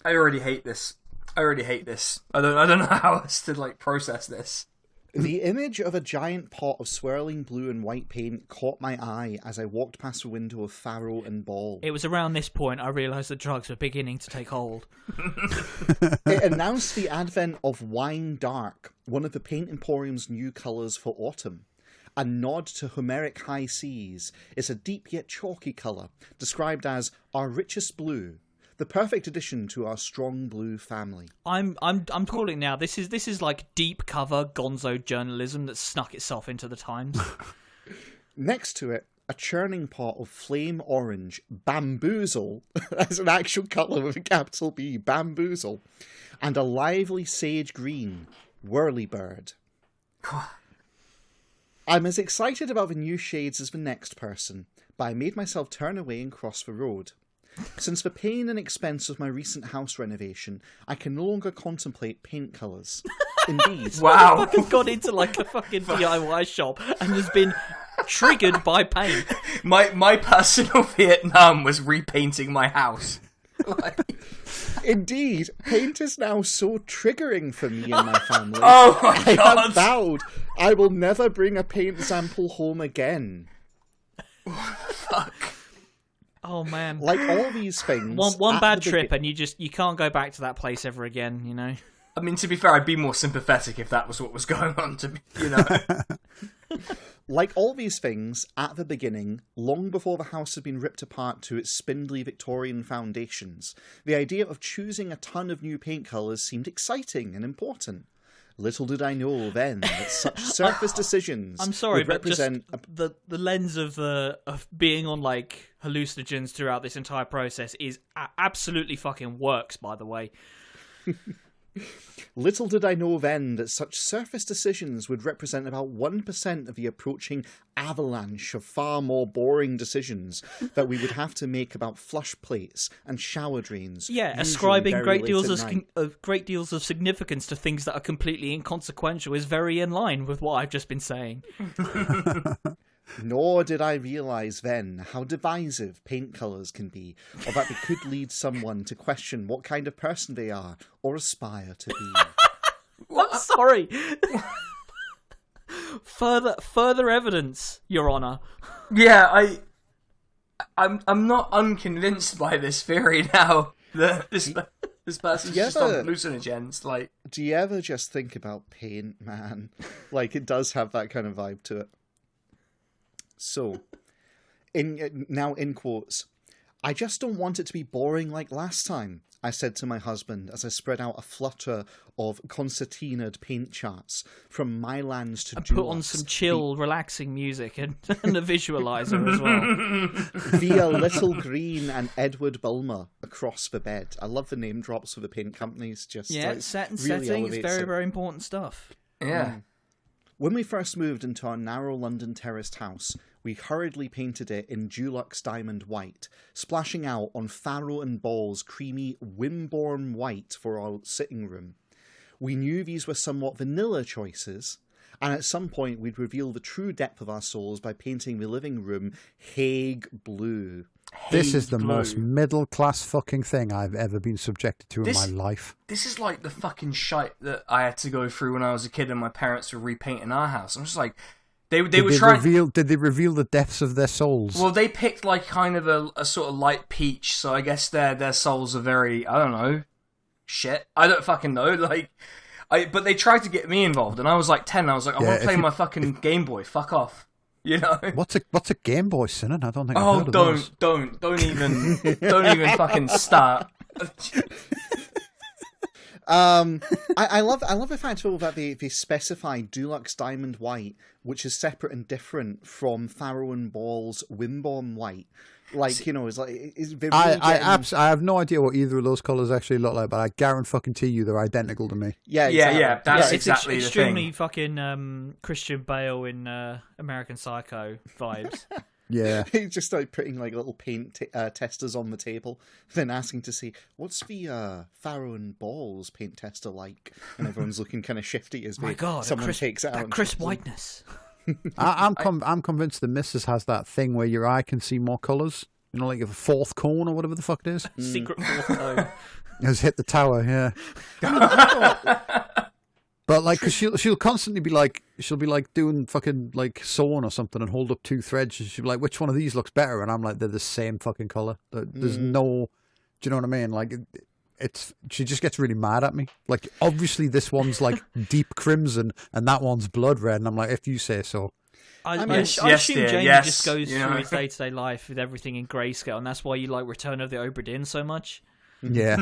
I already hate this. I don't know how else to process this. The image of a giant pot of swirling blue and white paint caught my eye as I walked past the window of Farrow and Ball. It was around this point I realised the drugs were beginning to take hold. It announced the advent of Wine Dark, one of the Paint Emporium's new colours for autumn. A nod to Homeric high seas, it's a deep yet chalky colour, described as our richest blue. The perfect addition to our strong blue family. I'm calling now. This is like deep cover gonzo journalism that snuck itself into the Times. Next to it, a churning pot of flame orange, bamboozle, as an actual colour with a capital B, bamboozle, and a lively sage green, whirlybird. I'm as excited about the new shades as the next person, but I made myself turn away and cross the road. Since the pain and expense of my recent house renovation, I can no longer contemplate paint colours. Indeed. Wow. The fucking got into like a fucking DIY shop and has been triggered by paint. My personal Vietnam was repainting my house. Indeed, paint is now so triggering for me and my family. Oh my God. I have vowed I will never bring a paint sample home again. Fuck. Oh man! Like all these things, one bad trip and you can't go back to that place ever again. You know. I mean, to be fair, I'd be more sympathetic if that was what was going on to me. You know. Like all these things, at the beginning, long before the house had been ripped apart to its spindly Victorian foundations, the idea of choosing a ton of new paint colours seemed exciting and important. Little did I know then that such surface decisions would represent... the lens of being on like hallucinogens throughout this entire process is absolutely fucking works, by the way. Little did I know then that such surface decisions would represent about 1% of the approaching avalanche of far more boring decisions that we would have to make about flush plates and shower drains. Yeah, ascribing great deals of significance to things that are completely inconsequential is very in line with what I've just been saying. Nor did I realise then how divisive paint colours can be, or that they could lead someone to question what kind of person they are or aspire to be. I'm sorry. Further evidence, Your Honour. Yeah, I'm not unconvinced by this theory now. This person's just on hallucinogens. Like, do you ever just think about paint, man? Like, it does have that kind of vibe to it. So, in quotes, "I just don't want it to be boring like last time," I said to my husband as I spread out a flutter of concertinaed paint charts from Mylands to Dulux. Put on some chill, relaxing music and a visualizer as well. Via Little Green and Edward Bulmer across the bed. I love the name drops for the paint companies. Just set and really setting is very, very important stuff. Yeah. When we first moved into our narrow London terraced house, we hurriedly painted it in Dulux Diamond White, splashing out on Farrow and Ball's creamy Wimborne White for our sitting room. We knew these were somewhat vanilla choices, and at some point we'd reveal the true depth of our souls by painting the living room Hague blue. This is the most middle-class fucking thing I've ever been subjected to in my life. This is like the fucking shite that I had to go through when I was a kid and my parents were repainting our house. I'm just like, Did they reveal the depths of their souls? Well, they picked like kind of a sort of light peach, so I guess their souls are very, I don't know, shit. I don't fucking know. But they tried to get me involved, and I was like 10. I was like, I want to play my fucking Game Boy. Fuck off. You know. What's a Game Boy, Sinan? I don't think. I've heard of those. don't even fucking start. I love the fact that they specify Dulux Diamond White, which is separate and different from Farrow and Ball's Wimborne White. Like, you know, it's like I have no idea what either of those colours actually look like, but I guarantee you they're identical to me. Yeah, exactly. Yeah. That's it's exactly the thing. Extremely fucking Christian Bale in American Psycho vibes. Yeah. He just started putting like little paint testers on the table, then asking to see, what's the Farrow and Ball's paint tester like? And everyone's looking kind of shifty as someone takes it out. That crisp whiteness. I'm convinced the missus has that thing where your eye can see more colours. You know, like a fourth cone or whatever the fuck it is. Secret fourth cone. Has hit the tower, yeah. But like, cause she'll constantly be like, doing fucking like sewing or something and hold up two threads. And she'll be like, which one of these looks better? And I'm like, they're the same fucking colour. There's no, do you know what I mean? Like, she just gets really mad at me. Like, obviously this one's like deep crimson and that one's blood red. And I'm like, if you say so. I assume Jamie just goes through his day-to-day life with everything in grayscale, and that's why you like Return of the Obra Dinn so much. Yeah.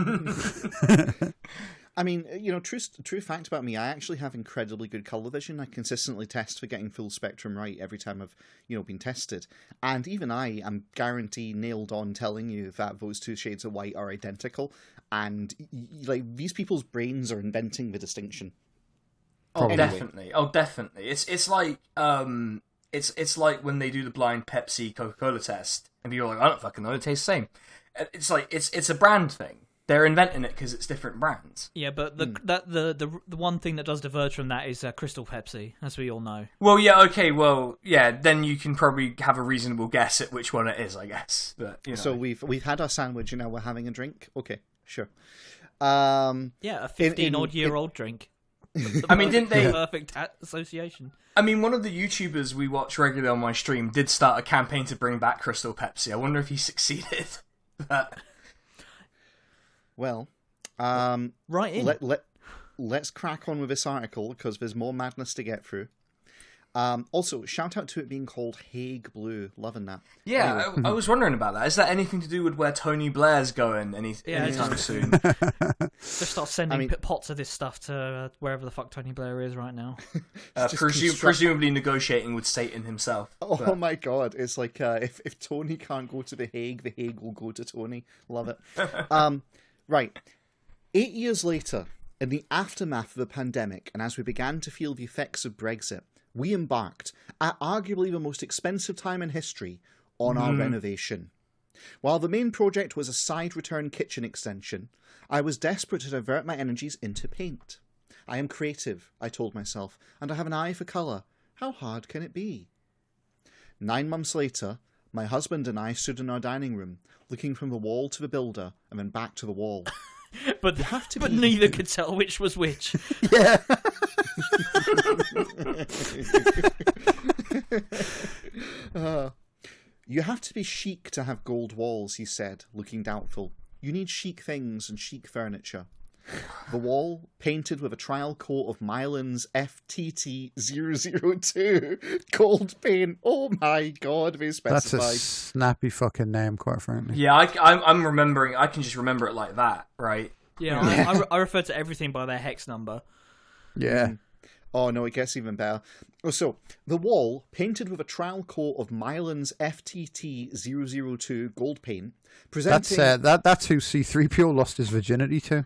I mean, you know, true fact about me, I actually have incredibly good colour vision. I consistently test for getting full spectrum right every time I've, you know, been tested. And even I am guaranteed nailed on telling you that those two shades of white are identical. And, like, these people's brains are inventing the distinction. Oh, anyway. Definitely. It's like, it's like when they do the blind Pepsi Coca-Cola test, and people are like, I don't fucking know, it tastes the same. It's like, it's a brand thing. They're inventing it because it's different brands. Yeah, but the one thing that does diverge from that is Crystal Pepsi, as we all know. Well, yeah, okay, then you can probably have a reasonable guess at which one it is, I guess. But you know. So we've had our sandwich, and now we're having a drink. Okay, sure. Yeah, a 15-odd-year-old drink. I mean, didn't they? Perfect association. I mean, one of the YouTubers we watch regularly on my stream did start a campaign to bring back Crystal Pepsi. I wonder if he succeeded. Well, right in. Let's crack on with this article because there's more madness to get through. Also, shout out to it being called Hague Blue. Loving that. Yeah, anyway. I was wondering about that. Is that anything to do with where Tony Blair's going anytime soon? Just start sending pots of this stuff to wherever the fuck Tony Blair is right now. Presumably negotiating with Satan himself. Oh my god, it's like if Tony can't go to the Hague will go to Tony. Love it. Right. 8 years later, in the aftermath of the pandemic, and as we began to feel the effects of Brexit, we embarked, at arguably the most expensive time in history, on our renovation. While the main project was a side return kitchen extension, I was desperate to divert my energies into paint. I am creative, I told myself, and I have an eye for colour. How hard can it be? 9 months later, my husband and I stood in our dining room, looking from the wall to the builder, and then back to the wall. But neither could tell which was which. Yeah. You have to be chic to have gold walls, he said, looking doubtful. You need chic things and chic furniture. The wall, painted with a trial coat of Mylan's FTT002 gold paint. Oh my god, they specified. That's a snappy fucking name, quite frankly. Yeah, I'm remembering. I can just remember it like that, right? Yeah, I refer to everything by their hex number. Yeah. Oh no, it gets even better. So, the wall, painted with a trial coat of Mylan's FTT002 gold paint, presenting... That's who C-3PO lost his virginity to.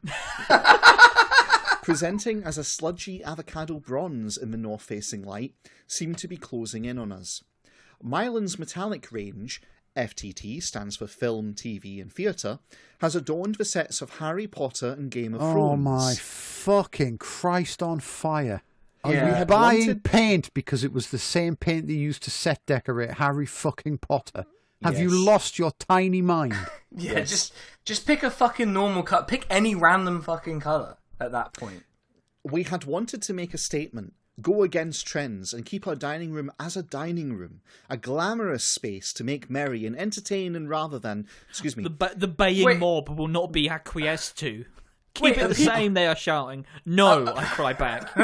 Presenting as a sludgy avocado bronze in the north-facing light, seemed to be closing in on us. Mylan's metallic range FTT stands for Film, TV and Theatre, has adorned the sets of Harry Potter and Game of Thrones. Oh my fucking Christ on fire. Are Yeah. you buying paint because it was the same paint they used to set decorate Harry fucking Potter? Have you Yes. lost your tiny mind? Yeah, Yes. just pick a fucking normal cut. Pick any random fucking colour at that point. We had wanted to make a statement, go against trends, and keep our dining room as a dining room, a glamorous space to make merry and entertain, and rather than, excuse me, The baying Wait. mob will not be acquiesced to. Keep Wait, it the same, they are shouting. No, I cry back.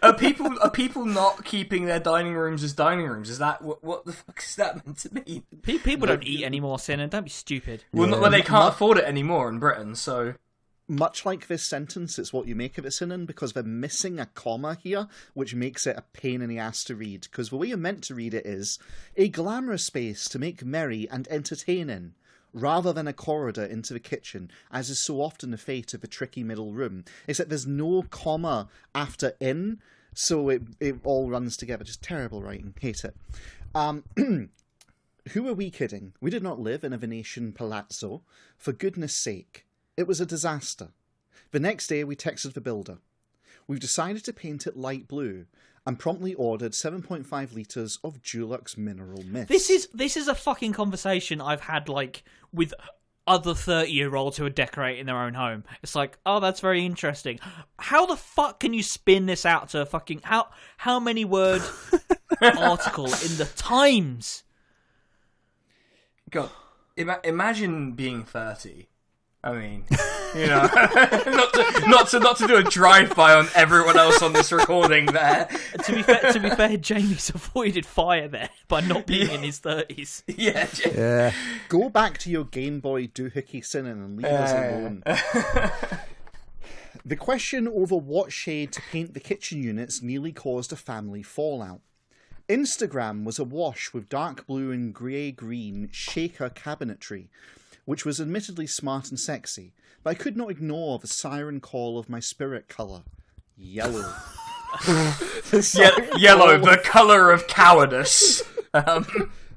Are people not keeping their dining rooms as dining rooms? Is that what the fuck is that meant to mean? People don't eat anymore, Sinan. Don't be stupid. Well, they can't afford it anymore in Britain, so much like this sentence, it's what you make of it, Sinan, because they're missing a comma here, which makes it a pain in the ass to read. Because the way you're meant to read it is, a glamorous space to make merry and entertain in, rather than a corridor into the kitchen, as is so often the fate of a tricky middle room. Except there's no comma after in, so it all runs together. Just terrible writing. Hate it. Who are we kidding? We did not live in a Venetian palazzo. For goodness sake. It was a disaster. The next day we texted the builder. We've decided to paint it light blue and promptly ordered 7.5 litres of Dulux mineral mist. This is a fucking conversation I've had with other 30-year-olds who are decorating their own home. It's like, oh, that's very interesting. How the fuck can you spin this out to a fucking how many word article in the Times? God, imagine being 30. I mean, you know, not to do a drive-by on everyone else on this recording there. To be fair, Jamie's avoided fire there by not being in his 30s. Yeah. Go back to your Game Boy doohickey Sinan and leave us alone. The question over what shade to paint the kitchen units nearly caused a family fallout. Instagram was awash with dark blue and grey-green shaker cabinetry, which was admittedly smart and sexy, but I could not ignore the siren call of my spirit colour. Yellow. Yellow, the colour of cowardice.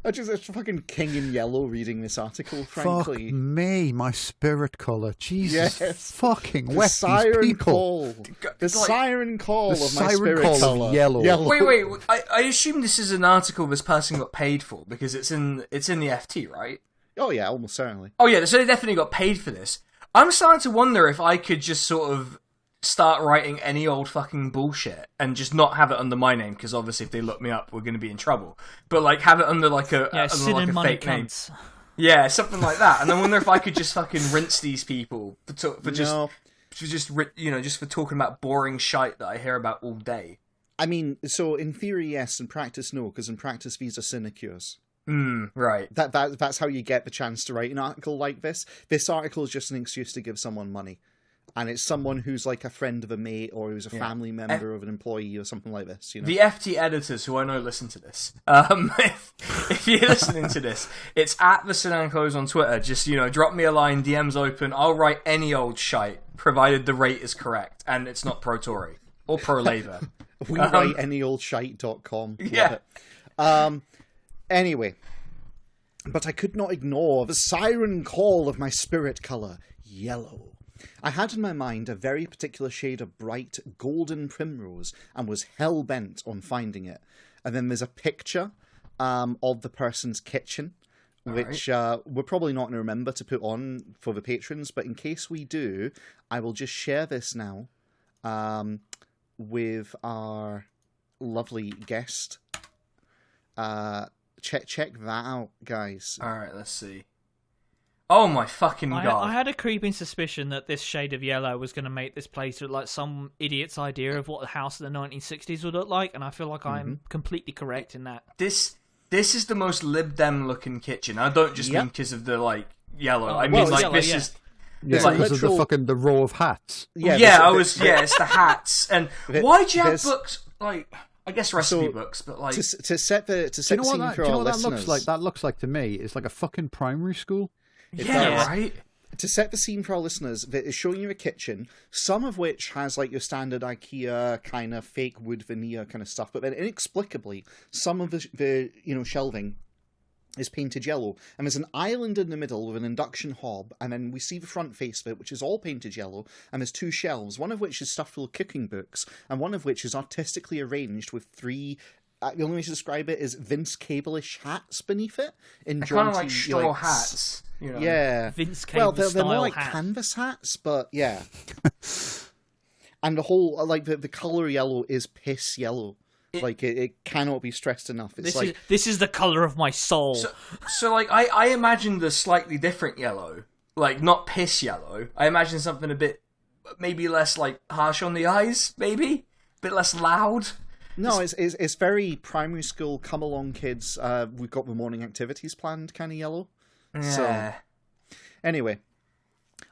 I just a fucking king in yellow reading this article, frankly. Fuck me, my spirit colour. Jesus Yes. fucking The wet siren these people. call. The siren call The of my siren spirit call of colour. yellow. Wait. I assume this is an article this person got paid for because it's in the FT, right? Oh yeah, almost certainly. Oh yeah, so they definitely got paid for this. I'm starting to wonder if I could just sort of start writing any old fucking bullshit and just not have it under my name, because obviously if they look me up, we're going to be in trouble. But have it under like a fake name. Yeah, something like that. And I wonder if I could just fucking rinse these people for talking about boring shite that I hear about all day. I mean, so in theory, yes, in practice, no, because in practice, these are sinecures. Right. That's how you get the chance to write an article like this. This article is just an excuse to give someone money. And it's someone who's like a friend of a mate or who's a family member of an employee or something like this. You know? The FT editors, who I know listen to this, if you're listening to this, it's at the Sinan Kose on Twitter. Just, drop me a line, DM's open. I'll write any old shite, provided the rate is correct and it's not pro-Tory or pro-Labour. We write anyoldshite.com. Yeah. Anyway, but I could not ignore the siren call of my spirit colour, yellow. I had in my mind a very particular shade of bright golden primrose and was hell-bent on finding it. And then there's a picture of the person's kitchen, which we're probably not going to remember to put on for the patrons, but in case we do, I will just share this now with our lovely guest. Check that out, guys. Alright, let's see. Oh my fucking god. I had a creeping suspicion that this shade of yellow was going to make this place look like some idiot's idea of what the house in the 1960s would look like, and I feel like I'm completely correct in that. This is the most Lib Dem looking kitchen. I don't just mean because of the yellow. I mean yellow, this yeah. is Yeah, like because of the row of hats. it's the hats. And why do you have books I guess recipe books, but to set the scene for our listeners. Looks like? That looks like to me. It's like a fucking primary school. Right. To set the scene for our listeners, it's showing you a kitchen, some of which has like your standard IKEA kind of fake wood veneer kind of stuff, but then inexplicably, some of the shelving is painted yellow, and there's an island in the middle with an induction hob, and then we see the front face of it, which is all painted yellow, and there's 2 shelves, one of which is stuffed full of cooking books, and one of which is artistically arranged with 3... the only way to describe it is Vince Cable-ish hats beneath it. Kind of like straw hats. You know? Yeah. Vince Cable they're more like hat. canvas hats, but yeah. And the whole, like, the colour yellow is piss yellow. It cannot be stressed enough. It's This is the colour of my soul. So like, I imagined a slightly different yellow. Like, not piss yellow. I imagine something a bit, maybe less, like, harsh on the eyes, maybe? A bit less loud. No, it's very primary school, come along kids, we've got the morning activities planned kind of yellow. Yeah. So, anyway,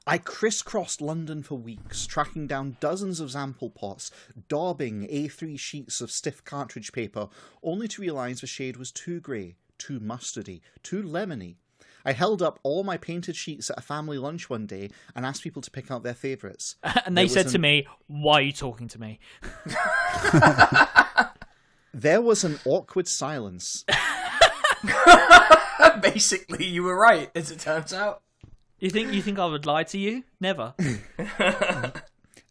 I crisscrossed London for weeks, tracking down dozens of sample pots, daubing A3 sheets of stiff cartridge paper, only to realise the shade was too grey, too mustardy, too lemony. I held up all my painted sheets at a family lunch one day and asked people to pick out their favourites. And they said to me, "Why are you talking to me?" There was an awkward silence. Basically, you were right, as it turns out. You think I would lie to you? Never.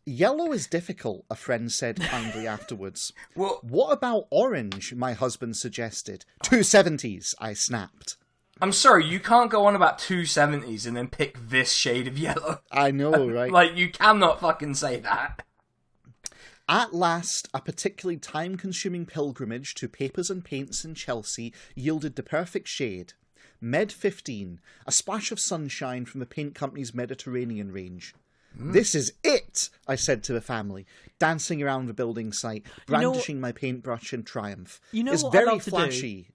Yellow is difficult, a friend said kindly afterwards. Well, What about orange, my husband suggested. 270s, I snapped. I'm sorry, you can't go on about 270s and then pick this shade of yellow. I know, right? Like, you cannot fucking say that. At last, a particularly time-consuming pilgrimage to papers and paints in Chelsea yielded the perfect shade. Med 15, a splash of sunshine from the paint company's Mediterranean range. This is it, I said to the family, dancing around the building site, brandishing my paintbrush in triumph. It's very flashy.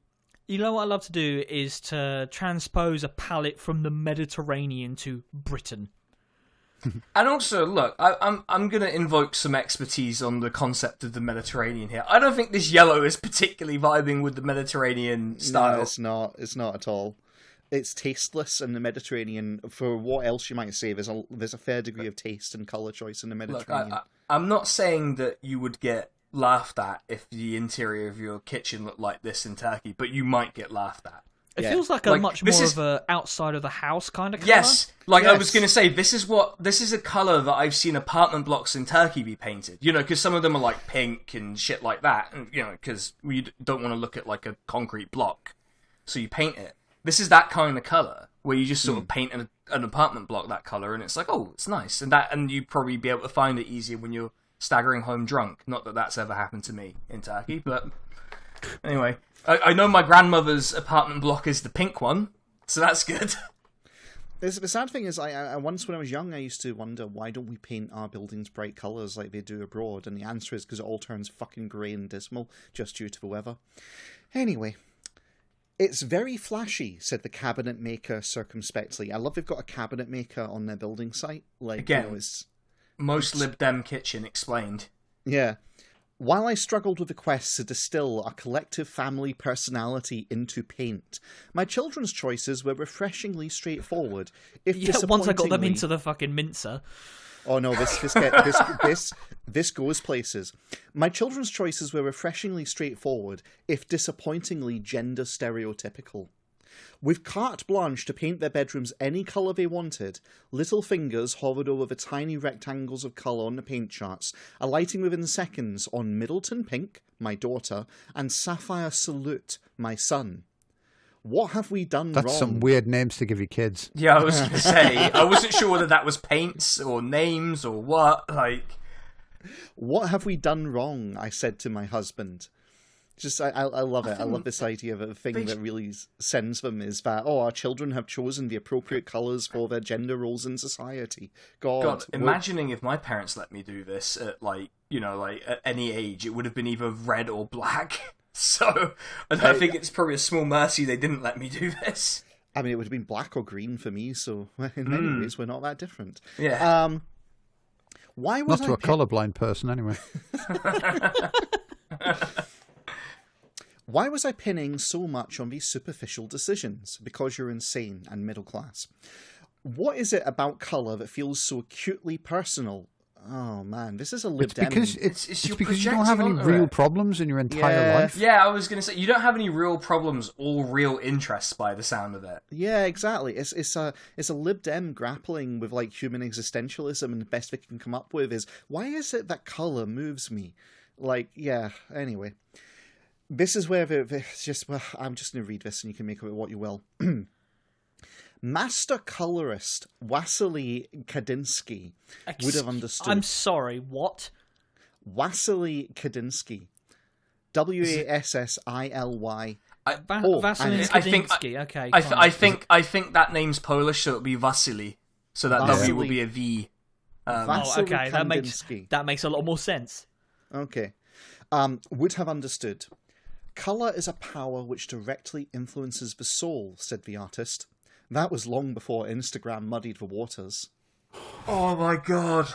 You know what I love to do is to transpose a palette from the Mediterranean to Britain. And also, look, I'm going to invoke some expertise on the concept of the Mediterranean here. I don't think this yellow is particularly vibing with the Mediterranean style. No, it's not at all. It's tasteless, and the Mediterranean, for what else you might say, there's a fair degree of taste and colour choice in the Mediterranean. Look, I'm not saying that you would get laughed at if the interior of your kitchen looked like this in Turkey, but you might get laughed at. It feels like a much more of a outside of the house kind of colour. Yes, I was going to say, this is a colour that I've seen apartment blocks in Turkey be painted. You know, because some of them are like pink and shit like that. And, you know, because we don't want to look at like a concrete block, so you paint it. This is that kind of colour where you just sort of paint an apartment block that colour, and it's like, oh, it's nice, and you'd probably be able to find it easier when you're staggering home drunk. Not that that's ever happened to me in Turkey, but anyway. I know my grandmother's apartment block is the pink one, so that's good. The sad thing is, I once when I was young, I used to wonder, why don't we paint our buildings bright colours like they do abroad? And the answer is because it all turns fucking grey and dismal, just due to the weather. Anyway, it's very flashy, said the cabinet maker circumspectly. I love they've got a cabinet maker on their building site. Like, again, you know, most Lib Dem kitchen explained. Yeah. While I struggled with the quest to distill a collective family personality into paint, my children's choices were refreshingly straightforward. Once I got them into the fucking mincer. Oh no, this goes places. My children's choices were refreshingly straightforward, if disappointingly gender stereotypical. With carte blanche to paint their bedrooms any colour they wanted, little fingers hovered over the tiny rectangles of colour on the paint charts, alighting within seconds on Middleton Pink, my daughter, and Sapphire Salute, my son. What have we done wrong? That's some weird names to give your kids. Yeah, I was going to say, I wasn't sure whether that was paints or names or what, like... What have we done wrong, I said to my husband. Just, I love it. I love this idea of a thing that really sends them is that, our children have chosen the appropriate colours for their gender roles in society. God, imagining if my parents let me do this at, at any age, it would have been either red or black. So, I think it's probably a small mercy they didn't let me do this. I mean, it would have been black or green for me, so in many ways, we're not that different. Yeah. Why was Not to a colourblind person, anyway. Why was I pinning so much on these superficial decisions? Because you're insane and middle class. What is it about colour that feels so acutely personal? Oh man, this is a Lib It's Dem. because it's you're because you don't have any projecting onto real it. problems in your entire life. Yeah, I was going to say, you don't have any real problems or real interests by the sound of it. Yeah, exactly. It's a Lib Dem grappling with like human existentialism, and the best they can come up with is, why is it that color moves me? Like, yeah. Anyway, this is where it's just. Well, I'm just going to read this, and you can make of it what you will. Master colorist Wasily Kadinsky would have understood. I'm sorry, what? Wasily Kadinsky. Wassily. Vasilin Kadinsky. Okay. I think that name's Polish, so it'll be Vasily. So that W will be a V. Okay, that Kandinsky. makes a lot more sense. Okay. Would have understood. Colour is a power which directly influences the soul, said the artist. That was long before Instagram muddied the waters. Oh my god.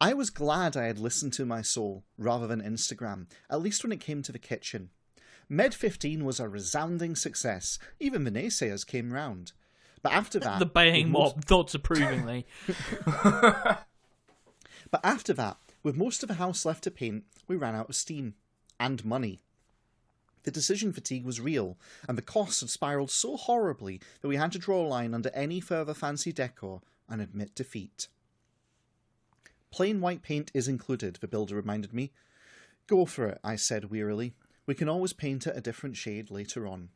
I was glad I had listened to my soul rather than Instagram, at least when it came to the kitchen. Med 15 was a resounding success. Even the naysayers came round. But after that... The baying mob nods approvingly. But after that, with most of the house left to paint, we ran out of steam. And money. The decision fatigue was real, and the costs had spiralled so horribly that we had to draw a line under any further fancy decor and admit defeat. Plain white paint is included, the builder reminded me. Go for it, I said wearily. We can always paint it a different shade later on.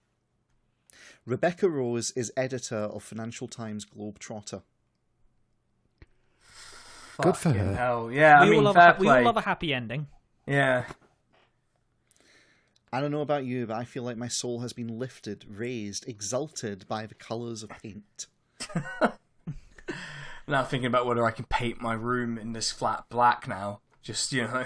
Rebecca Rose is editor of Financial Times Globetrotter. Good for her. Hell, yeah, We all love a happy ending. Yeah. I don't know about you, but I feel like my soul has been lifted, raised, exalted by the colours of paint. Now thinking about whether I can paint my room in this flat black now. Just, you know.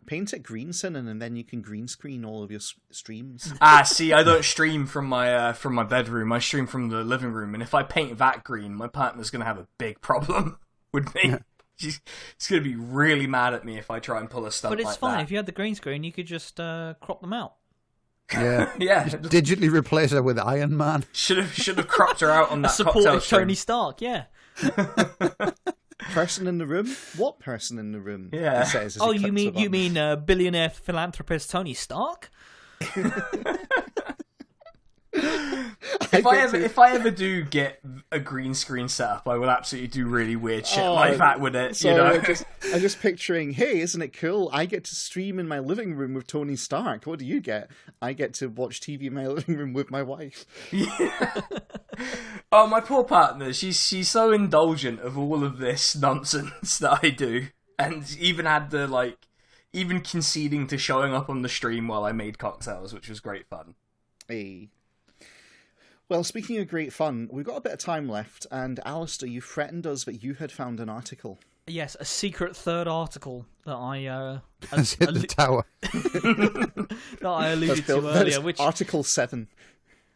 Paint it green, Sinan, and then you can green screen all of your streams. See, I don't stream from my bedroom. I stream from the living room, and if I paint that green, my partner's going to have a big problem with me. She's going to be really mad at me if I try and pull a stunt like that. But it's fine. If you had the green screen, you could just crop them out. Yeah, yeah. Digitally replace her with Iron Man. Should have cropped her out on that cocktail Supportive stream. Tony Stark, yeah. Person in the room? What person in the room? Yeah. He says as Oh, he you clicks the mean button. billionaire philanthropist Tony Stark? If I ever do get a green screen set up, I will absolutely do really weird shit like that with it. Sorry, you know? I'm just picturing, hey, isn't it cool? I get to stream in my living room with Tony Stark. What do you get? I get to watch TV in my living room with my wife. Yeah. Oh, my poor partner. She's so indulgent of all of this nonsense that I do, and even had the even conceding to showing up on the stream while I made cocktails, which was great fun. Hey. Well, speaking of great fun, we've got a bit of time left, and Alistair, you threatened us that you had found an article. Yes, a secret third article that I Has hit the tower. that I alluded to earlier, which Article 7.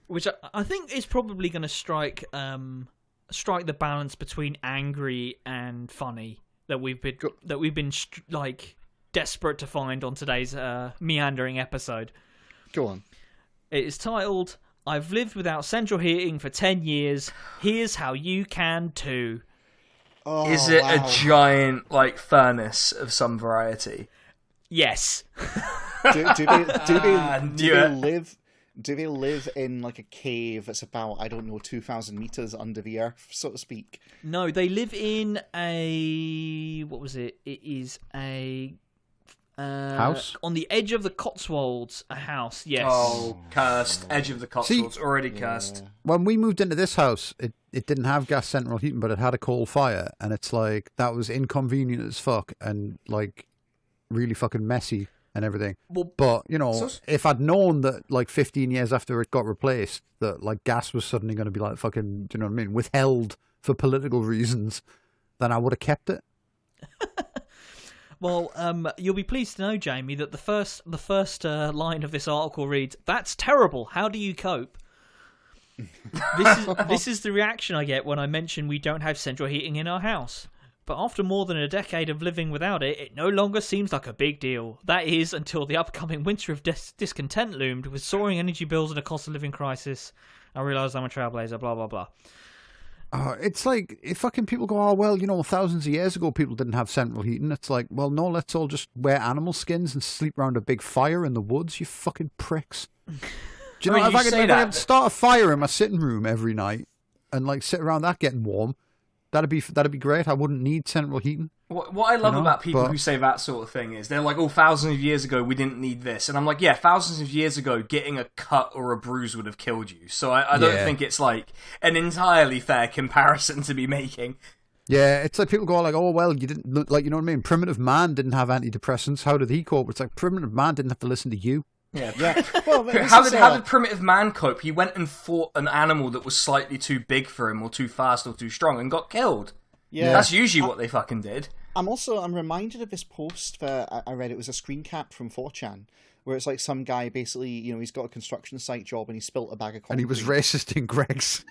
Which I think is probably going to strike the balance between angry and funny that we've been desperate to find on today's meandering episode. Go on. It is titled, "I've lived without central heating for 10 years. Here's how you can too." Oh, Is it wow. a giant furnace of some variety? Yes. Do they live in like a cave that's about, I don't know, 2,000 meters under the earth, so to speak? No, they live in a... What was it? It is a... House? On the edge of the Cotswolds, a house, yes. Oh, cursed. Edge of the Cotswolds, already cursed. When we moved into this house, it didn't have gas central heating, but it had a coal fire, and it's like, that was inconvenient as fuck, and like, really fucking messy and everything. Well, but, you know, if I'd known that like 15 years after it got replaced, that like gas was suddenly going to be like fucking, do you know what I mean, withheld for political reasons, then I would have kept it. Well, you'll be pleased to know, Jamie, that the first line of this article reads, "That's terrible. How do you cope?" This is the reaction I get when I mention we don't have central heating in our house. But after more than a decade of living without it, it no longer seems like a big deal. That is, until the upcoming winter of discontent loomed, with soaring energy bills and a cost of living crisis. I realised I'm a trailblazer, blah, blah, blah. It's like, if fucking people go, oh, well, thousands of years ago people didn't have central heating. It's like, well, no, let's all just wear animal skins and sleep around a big fire in the woods, you fucking pricks. Do you know, if I could start a fire in my sitting room every night and like sit around that getting warm, that'd be great. I wouldn't need central heating. What I love about people who say that sort of thing is they're like, oh, thousands of years ago we didn't need this. And I'm like, yeah, thousands of years ago getting a cut or a bruise would have killed you. So I don't think it's like an entirely fair comparison to be making. Yeah, it's like people go like, oh, well, you didn't, like, you know what I mean? Primitive man didn't have antidepressants. How did he cope? It's like, primitive man didn't have to listen to you. Yeah. Well, how did primitive man cope? He went and fought an animal that was slightly too big for him or too fast or too strong and got killed. Yeah. That's usually what they fucking did. I'm reminded of this post that I read. It was a screen cap from 4chan, where it's like some guy basically, he's got a construction site job and he spilt a bag of concrete. And he was racist in Greg's.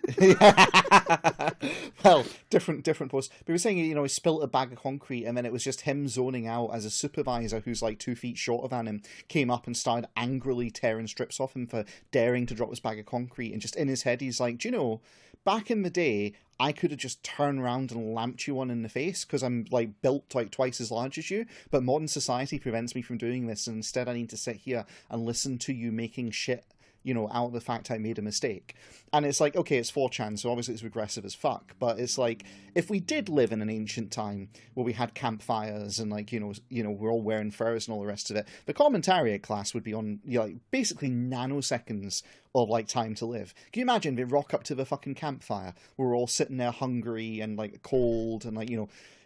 Well, different post. But he was saying, he spilt a bag of concrete and then it was just him zoning out as a supervisor who's like 2 feet shorter than him, came up and started angrily tearing strips off him for daring to drop this bag of concrete. And just in his head, he's like, do you know, back in the day, I could have just turned around and lamped you one in the face because I'm like built like twice as large as you. But modern society prevents me from doing this, and instead I need to sit here and listen to you making shit, out of the fact I made a mistake. And it's like, okay, it's 4chan, so obviously it's regressive as fuck. But it's like, if we did live in an ancient time where we had campfires and like, we're all wearing furs and all the rest of it, the commentariat class would be on, like, basically nanoseconds of like time to live. Can you imagine if we rock up to the fucking campfire, we're all sitting there hungry and like cold and like,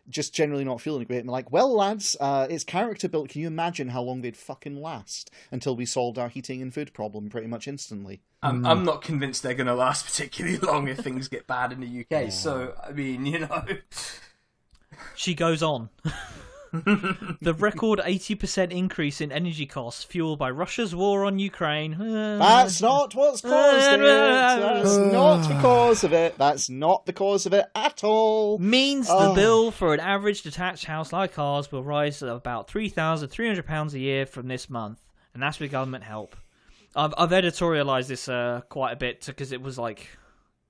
just generally not feeling great, and like, well, lads, it's character built. Can you imagine how long they'd fucking last until we solved our heating and food problem pretty much instantly? I'm not convinced they're going to last particularly long if things get bad in the UK. So, I mean, She goes on. The record 80% increase in energy costs fueled by Russia's war on Ukraine. That's not what's caused it. That's not the cause of it. That's not the cause of it at all. Means the bill for an average detached house like ours will rise to about £3,300 a year from this month. And that's with government help. I've editorialised this quite a bit because it was like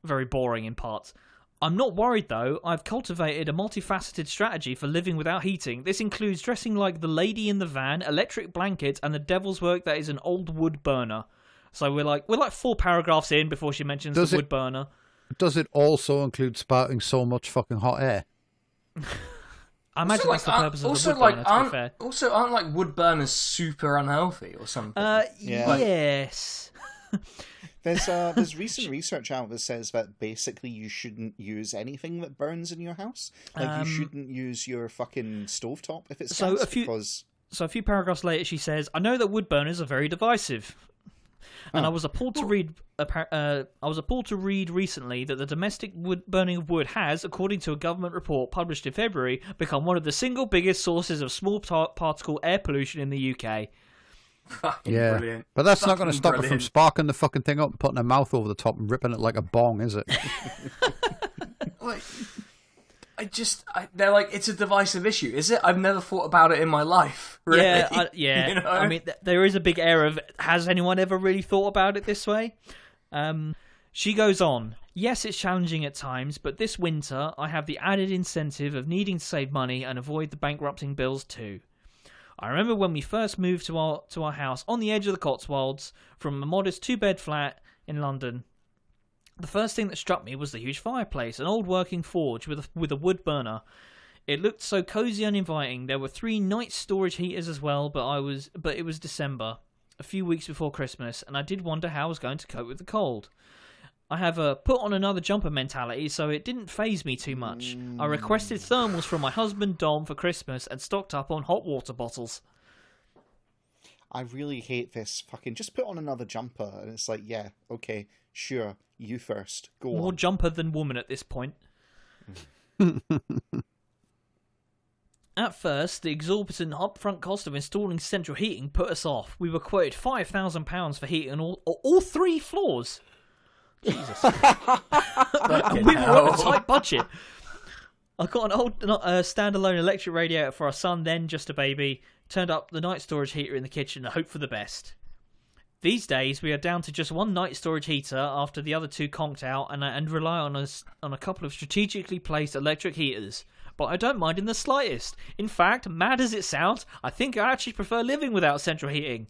very boring in parts. I'm not worried though. I've cultivated a multifaceted strategy for living without heating. This includes dressing like the lady in the van, electric blankets, and the devil's work that is an old wood burner. So we're like 4 paragraphs in before she mentions the wood burner. Does it also include spouting so much fucking hot air? I imagine that's the purpose of the wood burner, to be fair. Also, aren't like wood burners super unhealthy or something? Yes. There's recent research out that says that basically you shouldn't use anything that burns in your house. Like you shouldn't use your fucking stovetop if it's gas, So a few paragraphs later, she says, "I know that wood burners are very divisive." And I was appalled to read. I was appalled to read recently that the domestic burning of wood has, according to a government report published in February, become one of the single biggest sources of small particle air pollution in the UK. Brilliant. But that's not going to stop her from sparking the fucking thing up and putting her mouth over the top and ripping it like a bong, is it? They're like, it's a divisive issue, is it? I've never thought about it in my life. Really. Yeah. I mean, there is a big air of, has anyone ever really thought about it this way? She goes on. Yes, it's challenging at times, but this winter I have the added incentive of needing to save money and avoid the bankrupting bills too. I remember when we first moved to our house on the edge of the Cotswolds from a modest 2-bed flat in London. The first thing that struck me was the huge fireplace, an old working forge with a wood burner. It looked so cosy and inviting. There were 3 night storage heaters as well, but it was December, a few weeks before Christmas, and I did wonder how I was going to cope with the cold. I have a put on another jumper mentality, so it didn't faze me too much. I requested thermals from my husband Dom for Christmas and stocked up on hot water bottles. I really hate this fucking, just put on another jumper, and it's like, yeah, okay, sure, you first, go on. More jumper than woman at this point. At first, the exorbitant upfront cost of installing central heating put us off. We were quoted £5,000 for heating all 3 floors. Jesus. And we were on a tight budget. I got an old standalone electric radiator for our son, then just a baby, turned up the night storage heater in the kitchen and hoped for the best. These days, we are down to just one night storage heater after the other two conked out, and rely on a couple of strategically placed electric heaters. But I don't mind in the slightest. In fact, mad as it sounds, I think I actually prefer living without central heating.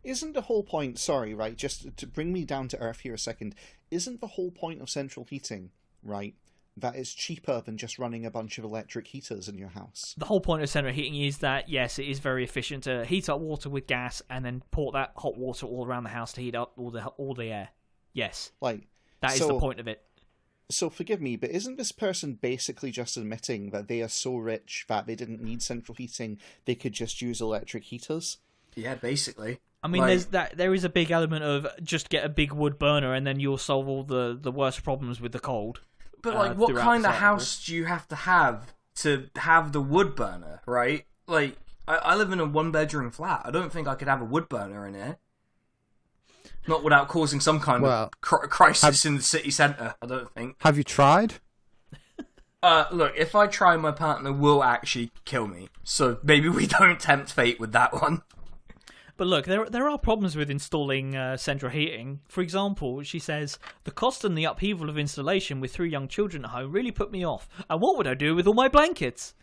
Isn't the whole point, sorry, right, just to bring me down to earth here a second, isn't the whole point of central heating, right, that it's cheaper than just running a bunch of electric heaters in your house? The whole point of central heating is that, yes, it is very efficient to heat up water with gas and then pour that hot water all around the house to heat up all the air. Yes. Like, that is the point of it. So forgive me, but isn't this person basically just admitting that they are so rich that they didn't need central heating, they could just use electric heaters? Yeah, basically. I mean, there is a big element of just get a big wood burner and then you'll solve all the worst problems with the cold. But like, what kind of house do you have to have the wood burner, right? Like, I live in a 1-bedroom flat. I don't think I could have a wood burner in here. Not without causing some kind of crisis in the city centre, I don't think. Have you tried? Look, if I try, my partner will actually kill me. So maybe we don't tempt fate with that one. But look, there are problems with installing central heating. For example, she says, the cost and the upheaval of installation with 3 young children at home really put me off. And what would I do with all my blankets?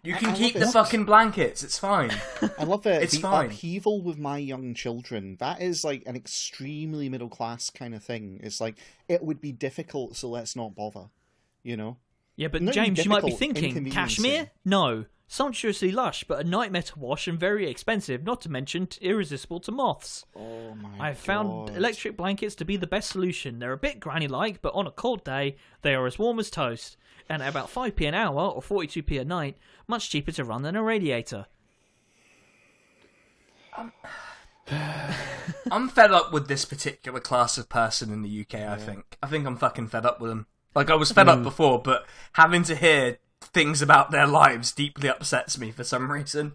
You can keep the fucking blankets, it's fine. I love it. It's the fine. Upheaval with my young children, that is like an extremely middle class kind of thing. It's like, it would be difficult, so let's not bother, you know? Yeah, but James, you might be thinking, cashmere? No. Sumptuously lush, but a nightmare to wash and very expensive, not to mention irresistible to moths. Oh my god. I've found electric blankets to be the best solution. They're a bit granny-like, but on a cold day, they are as warm as toast. And at about 5p an hour, or 42p a night, much cheaper to run than a radiator. I'm fed up with this particular class of person in the UK, I think. I think I'm fucking fed up with them. Like, I was fed up before, but having to hear things about their lives deeply upsets me for some reason.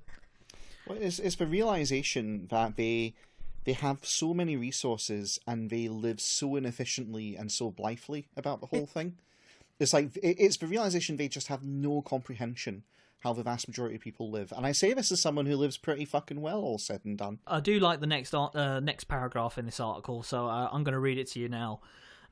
Well, it's the realization that they have so many resources and they live so inefficiently and so blithely about the whole thing. It's like, it's the realization they just have no comprehension how the vast majority of people live. And I say this as someone who lives pretty fucking well, all said and done. I do like the next paragraph in this article, so I'm going to read it to you now.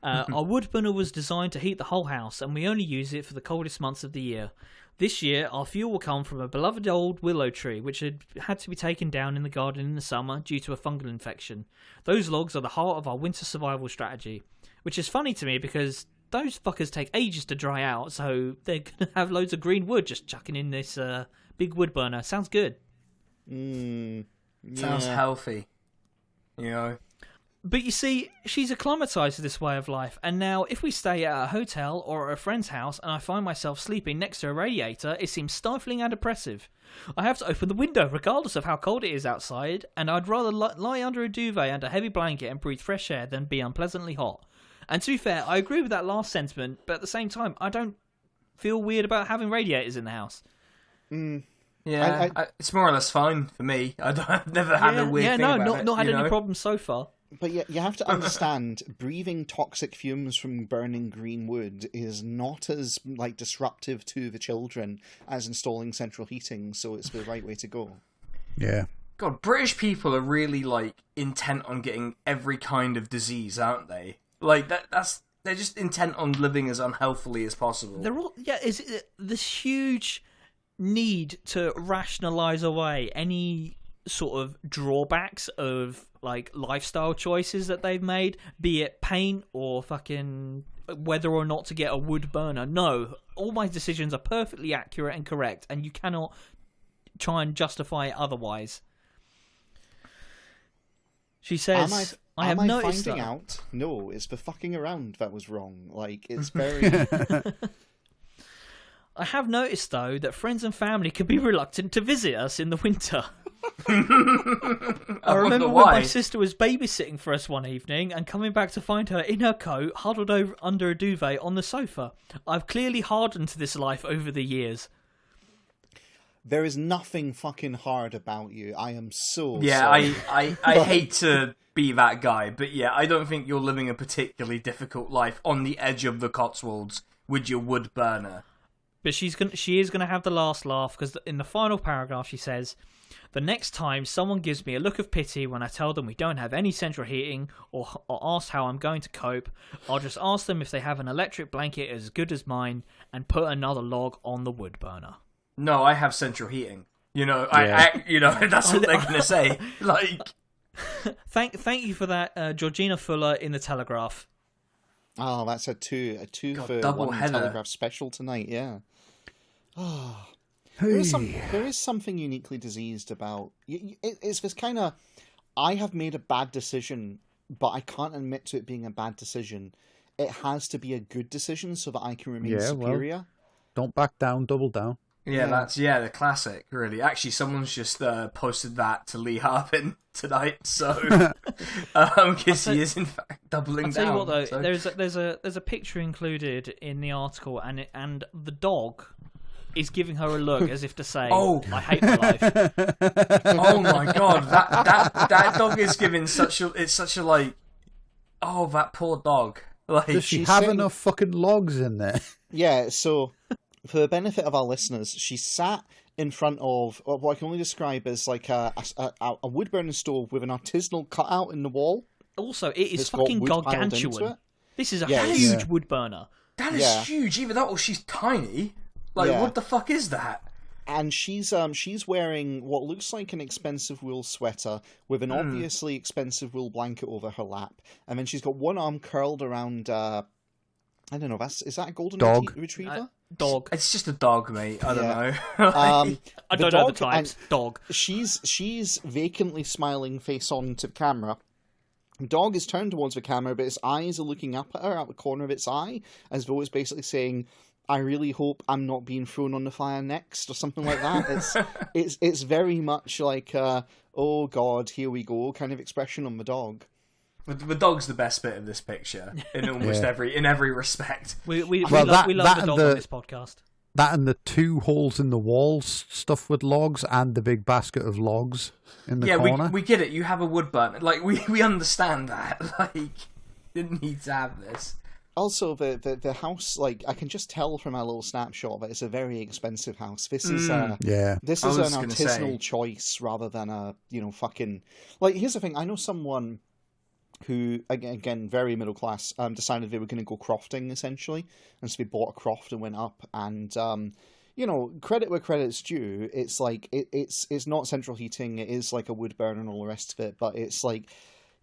Our wood burner was designed to heat the whole house, and we only use it for the coldest months of the year. This year, our fuel will come from a beloved old willow tree, which had to be taken down in the garden in the summer due to a fungal infection. Those logs are the heart of our winter survival strategy, which is funny to me because those fuckers take ages to dry out, so they're going to have loads of green wood just chucking in this big wood burner. Sounds good. Sounds healthy. You know? But you see, she's acclimatised to this way of life, and now if we stay at a hotel or at a friend's house and I find myself sleeping next to a radiator, it seems stifling and oppressive. I have to open the window regardless of how cold it is outside, and I'd rather lie under a duvet and a heavy blanket and breathe fresh air than be unpleasantly hot. And to be fair, I agree with that last sentiment, but at the same time, I don't feel weird about having radiators in the house. Yeah, it's more or less fine for me. I've never had a weird thing about it. Not had any problems so far. But you have to understand, breathing toxic fumes from burning green wood is not as like disruptive to the children as installing central heating, so it's the right way to go. Yeah. God, British people are really like intent on getting every kind of disease, aren't they? Like they're just intent on living as unhealthily as possible. They're all is this huge need to rationalise away any sort of drawbacks of like lifestyle choices that they've made, be it pain or fucking whether or not to get a wood burner. No, all my decisions are perfectly accurate and correct, and you cannot try and justify it otherwise. She says, I have noticed finding out? No, it's the fucking around that was wrong. Like, it's very... I have noticed, though, that friends and family can be reluctant to visit us in the winter. I remember when my sister was babysitting for us one evening and coming back to find her in her coat, huddled over under a duvet on the sofa. I've clearly hardened to this life over the years. There is nothing fucking hard about you. I am so sorry. I hate to be that guy, but yeah, I don't think you're living a particularly difficult life on the edge of the Cotswolds with your wood burner. But she is gonna have the last laugh, because in the final paragraph she says, "The next time someone gives me a look of pity when I tell them we don't have any central heating, or ask how I'm going to cope, I'll just ask them if they have an electric blanket as good as mine and put another log on the wood burner." No, I have central heating. That's what they're gonna say. Like, thank you for that, Georgina Fuller in the Telegraph. Oh, that's a two God, for double one header. Telegraph special tonight. Yeah. Oh. Hey. There is something uniquely diseased about it's this kind of, I have made a bad decision, but I can't admit to it being a bad decision. It has to be a good decision so that I can remain superior. Well, don't back down, double down. Yeah, that's the classic, really. Actually, someone's just posted that to Lee Harbin tonight, so because he is in fact doubling down. I'll tell you what, though, so. there's a picture included in the article, and the dog is giving her a look as if to say, "Oh, I hate my life." Oh my god, that dog is giving such a like, oh, that poor dog. Like, does she have enough fucking logs in there? Yeah, so for the benefit of our listeners, she sat in front of what I can only describe as like a wood burning stove with an artisanal cutout in the wall. Also, it is It's got fucking wood piled into gargantuan. it. This is a Yeah, huge wood burner. that is huge. Either that or she's tiny. Like, Yeah. what the fuck is that? And she's wearing what looks like an expensive wool sweater with an obviously expensive wool blanket over her lap, and then she's got one arm curled around. I don't know. Is that a golden retriever? Dog. It's just a dog, mate. I don't know. I don't know the types. Dog. She's vacantly smiling face on to the camera. The dog is turned towards the camera, but its eyes are looking up at her out the corner of its eye, as though it's basically saying, "I really hope I'm not being thrown on the fire next," or something like that. It's very much like "Oh God, here we go" kind of expression on the dog. The dog's the best bit of this picture in almost every respect. We love the dog on this podcast. That and the 2 holes in the walls stuffed with logs, and the big basket of logs in the corner. we get it. You have a wood burner. Like, we understand that. Like, didn't need to have this. Also, the house, like, I can just tell from our little snapshot that it's a very expensive house. This is this is an artisanal choice rather than a fucking, like. Here's the thing. I know someone who, again, very middle class, decided they were going to go crofting, essentially, and so they bought a croft and went up, and credit where credit's due. It's like it's not central heating. It is like a wood burner and all the rest of it, but it's like,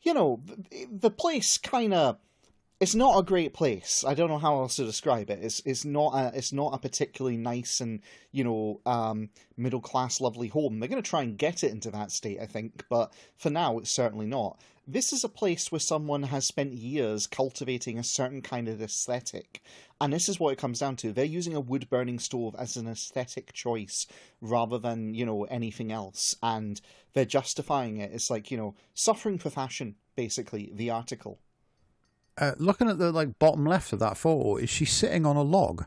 the place kind of. It's not a great place. I don't know how else to describe it. It's not a particularly nice and middle class lovely home. They're going to try and get it into that state, I think, but for now it's certainly not. This is a place where someone has spent years cultivating a certain kind of aesthetic, and this is what it comes down to. They're using a wood burning stove as an aesthetic choice rather than anything else, and they're justifying it. It's like suffering for fashion, basically. The article. Looking at the bottom left of that photo, is she sitting on a log?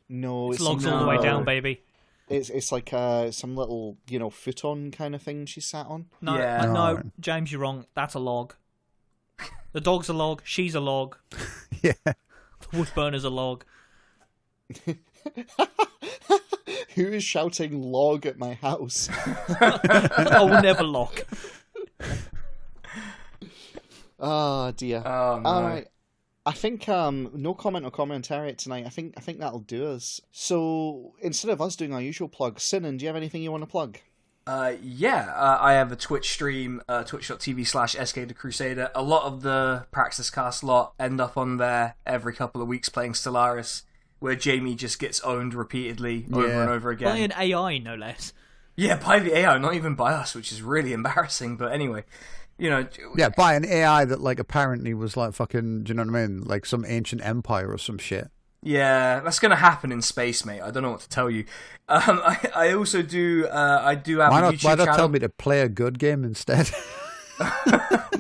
No, it's logs all the way down, baby. It's like some little futon kind of thing she sat on. No, James, you're wrong. That's a log. The dog's a log. She's a log. Yeah. The wood burner's a log. Who is shouting "log" at my house? I will never lock. Oh dear. Oh no. All right. I think no comment or commentary tonight. I think that'll do us. So instead of us doing our usual plug, Sinan, do you have anything you want to plug? I have a Twitch stream, twitch.tv/SK the Crusader. A lot of the Praxis Cast lot end up on there every couple of weeks playing Stellaris, where Jamie just gets owned repeatedly over and over again. By an AI, no less. Yeah, by the AI, not even by us, which is really embarrassing, but anyway. Yeah, by an AI that apparently was fucking, do you know what I mean? Like some ancient empire or some shit. Yeah, that's going to happen in space, mate. I don't know what to tell you. I also do. I do have a YouTube channel. Why not tell me to play a good game instead?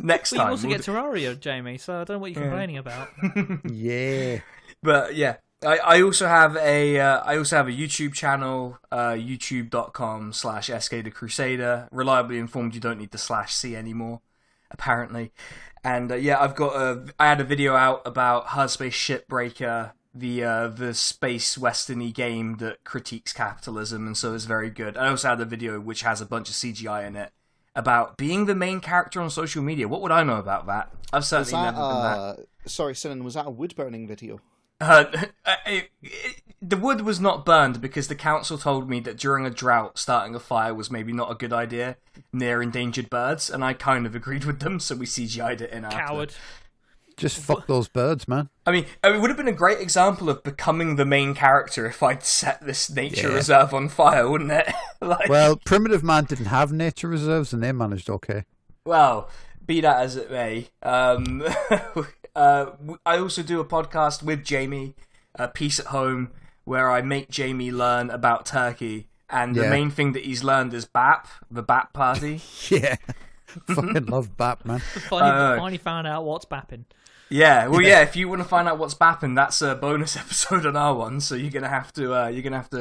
Next time. You also get Terraria, Jamie. So I don't know what you're complaining about. Yeah, but yeah, I also have a YouTube channel, youtube.com/SK the Crusader. Reliably informed, you don't need the /C anymore, apparently. And I had a video out about Hardspace Shipbreaker, the space westerny game that critiques capitalism and so is very good. I also had a video which has a bunch of CGI in it about being the main character on social media. What would I know about that? I've certainly never been that. Sorry, Sinan, was that a wood burning video? The wood was not burned because the council told me that during a drought, starting a fire was maybe not a good idea near endangered birds, and I kind of agreed with them, so we CGI'd it in after. Coward. Just fuck those birds, man. I mean, it would have been a great example of becoming the main character if I'd set this nature reserve on fire, wouldn't it? Well, Primitive Man didn't have nature reserves, and they managed okay. Well, be that as it may, I also do a podcast with Jamie, Peace at Home, where I make Jamie learn about Turkey, and the main thing that he's learned is BAP, the BAP party. Yeah. Fucking love BAP, man. Finally found out what's bapping. Yeah, well, if you want to find out what's bapping, that's a bonus episode on our one. So you're gonna have to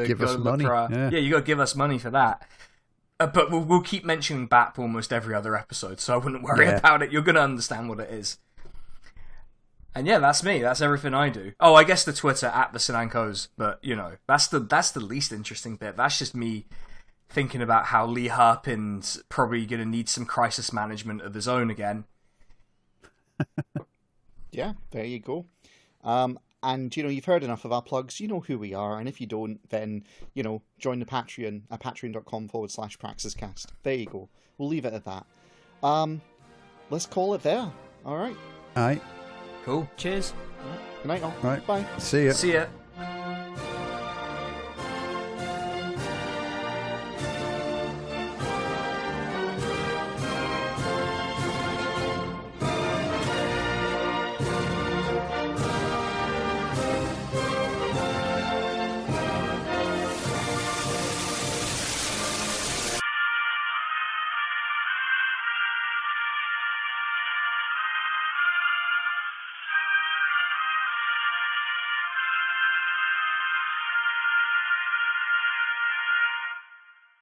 give go us look money. for our, you got to give us money for that. But we'll keep mentioning BAP almost every other episode, so I wouldn't worry about it. You're gonna understand what it is. And yeah, that's me. That's everything I do. Oh, I guess the Twitter at the Sinan Kose, but that's the least interesting bit. That's just me thinking about how Lee Harpin's probably gonna need some crisis management of his own again. Yeah, there you go. And, you've heard enough of our plugs. You know who we are. And if you don't, then, join the Patreon at patreon.com/praxiscast. There you go. We'll leave it at that. Let's call it there. All right. All right. Cool. Cheers. Good night, all. Right. Bye. See ya. See ya.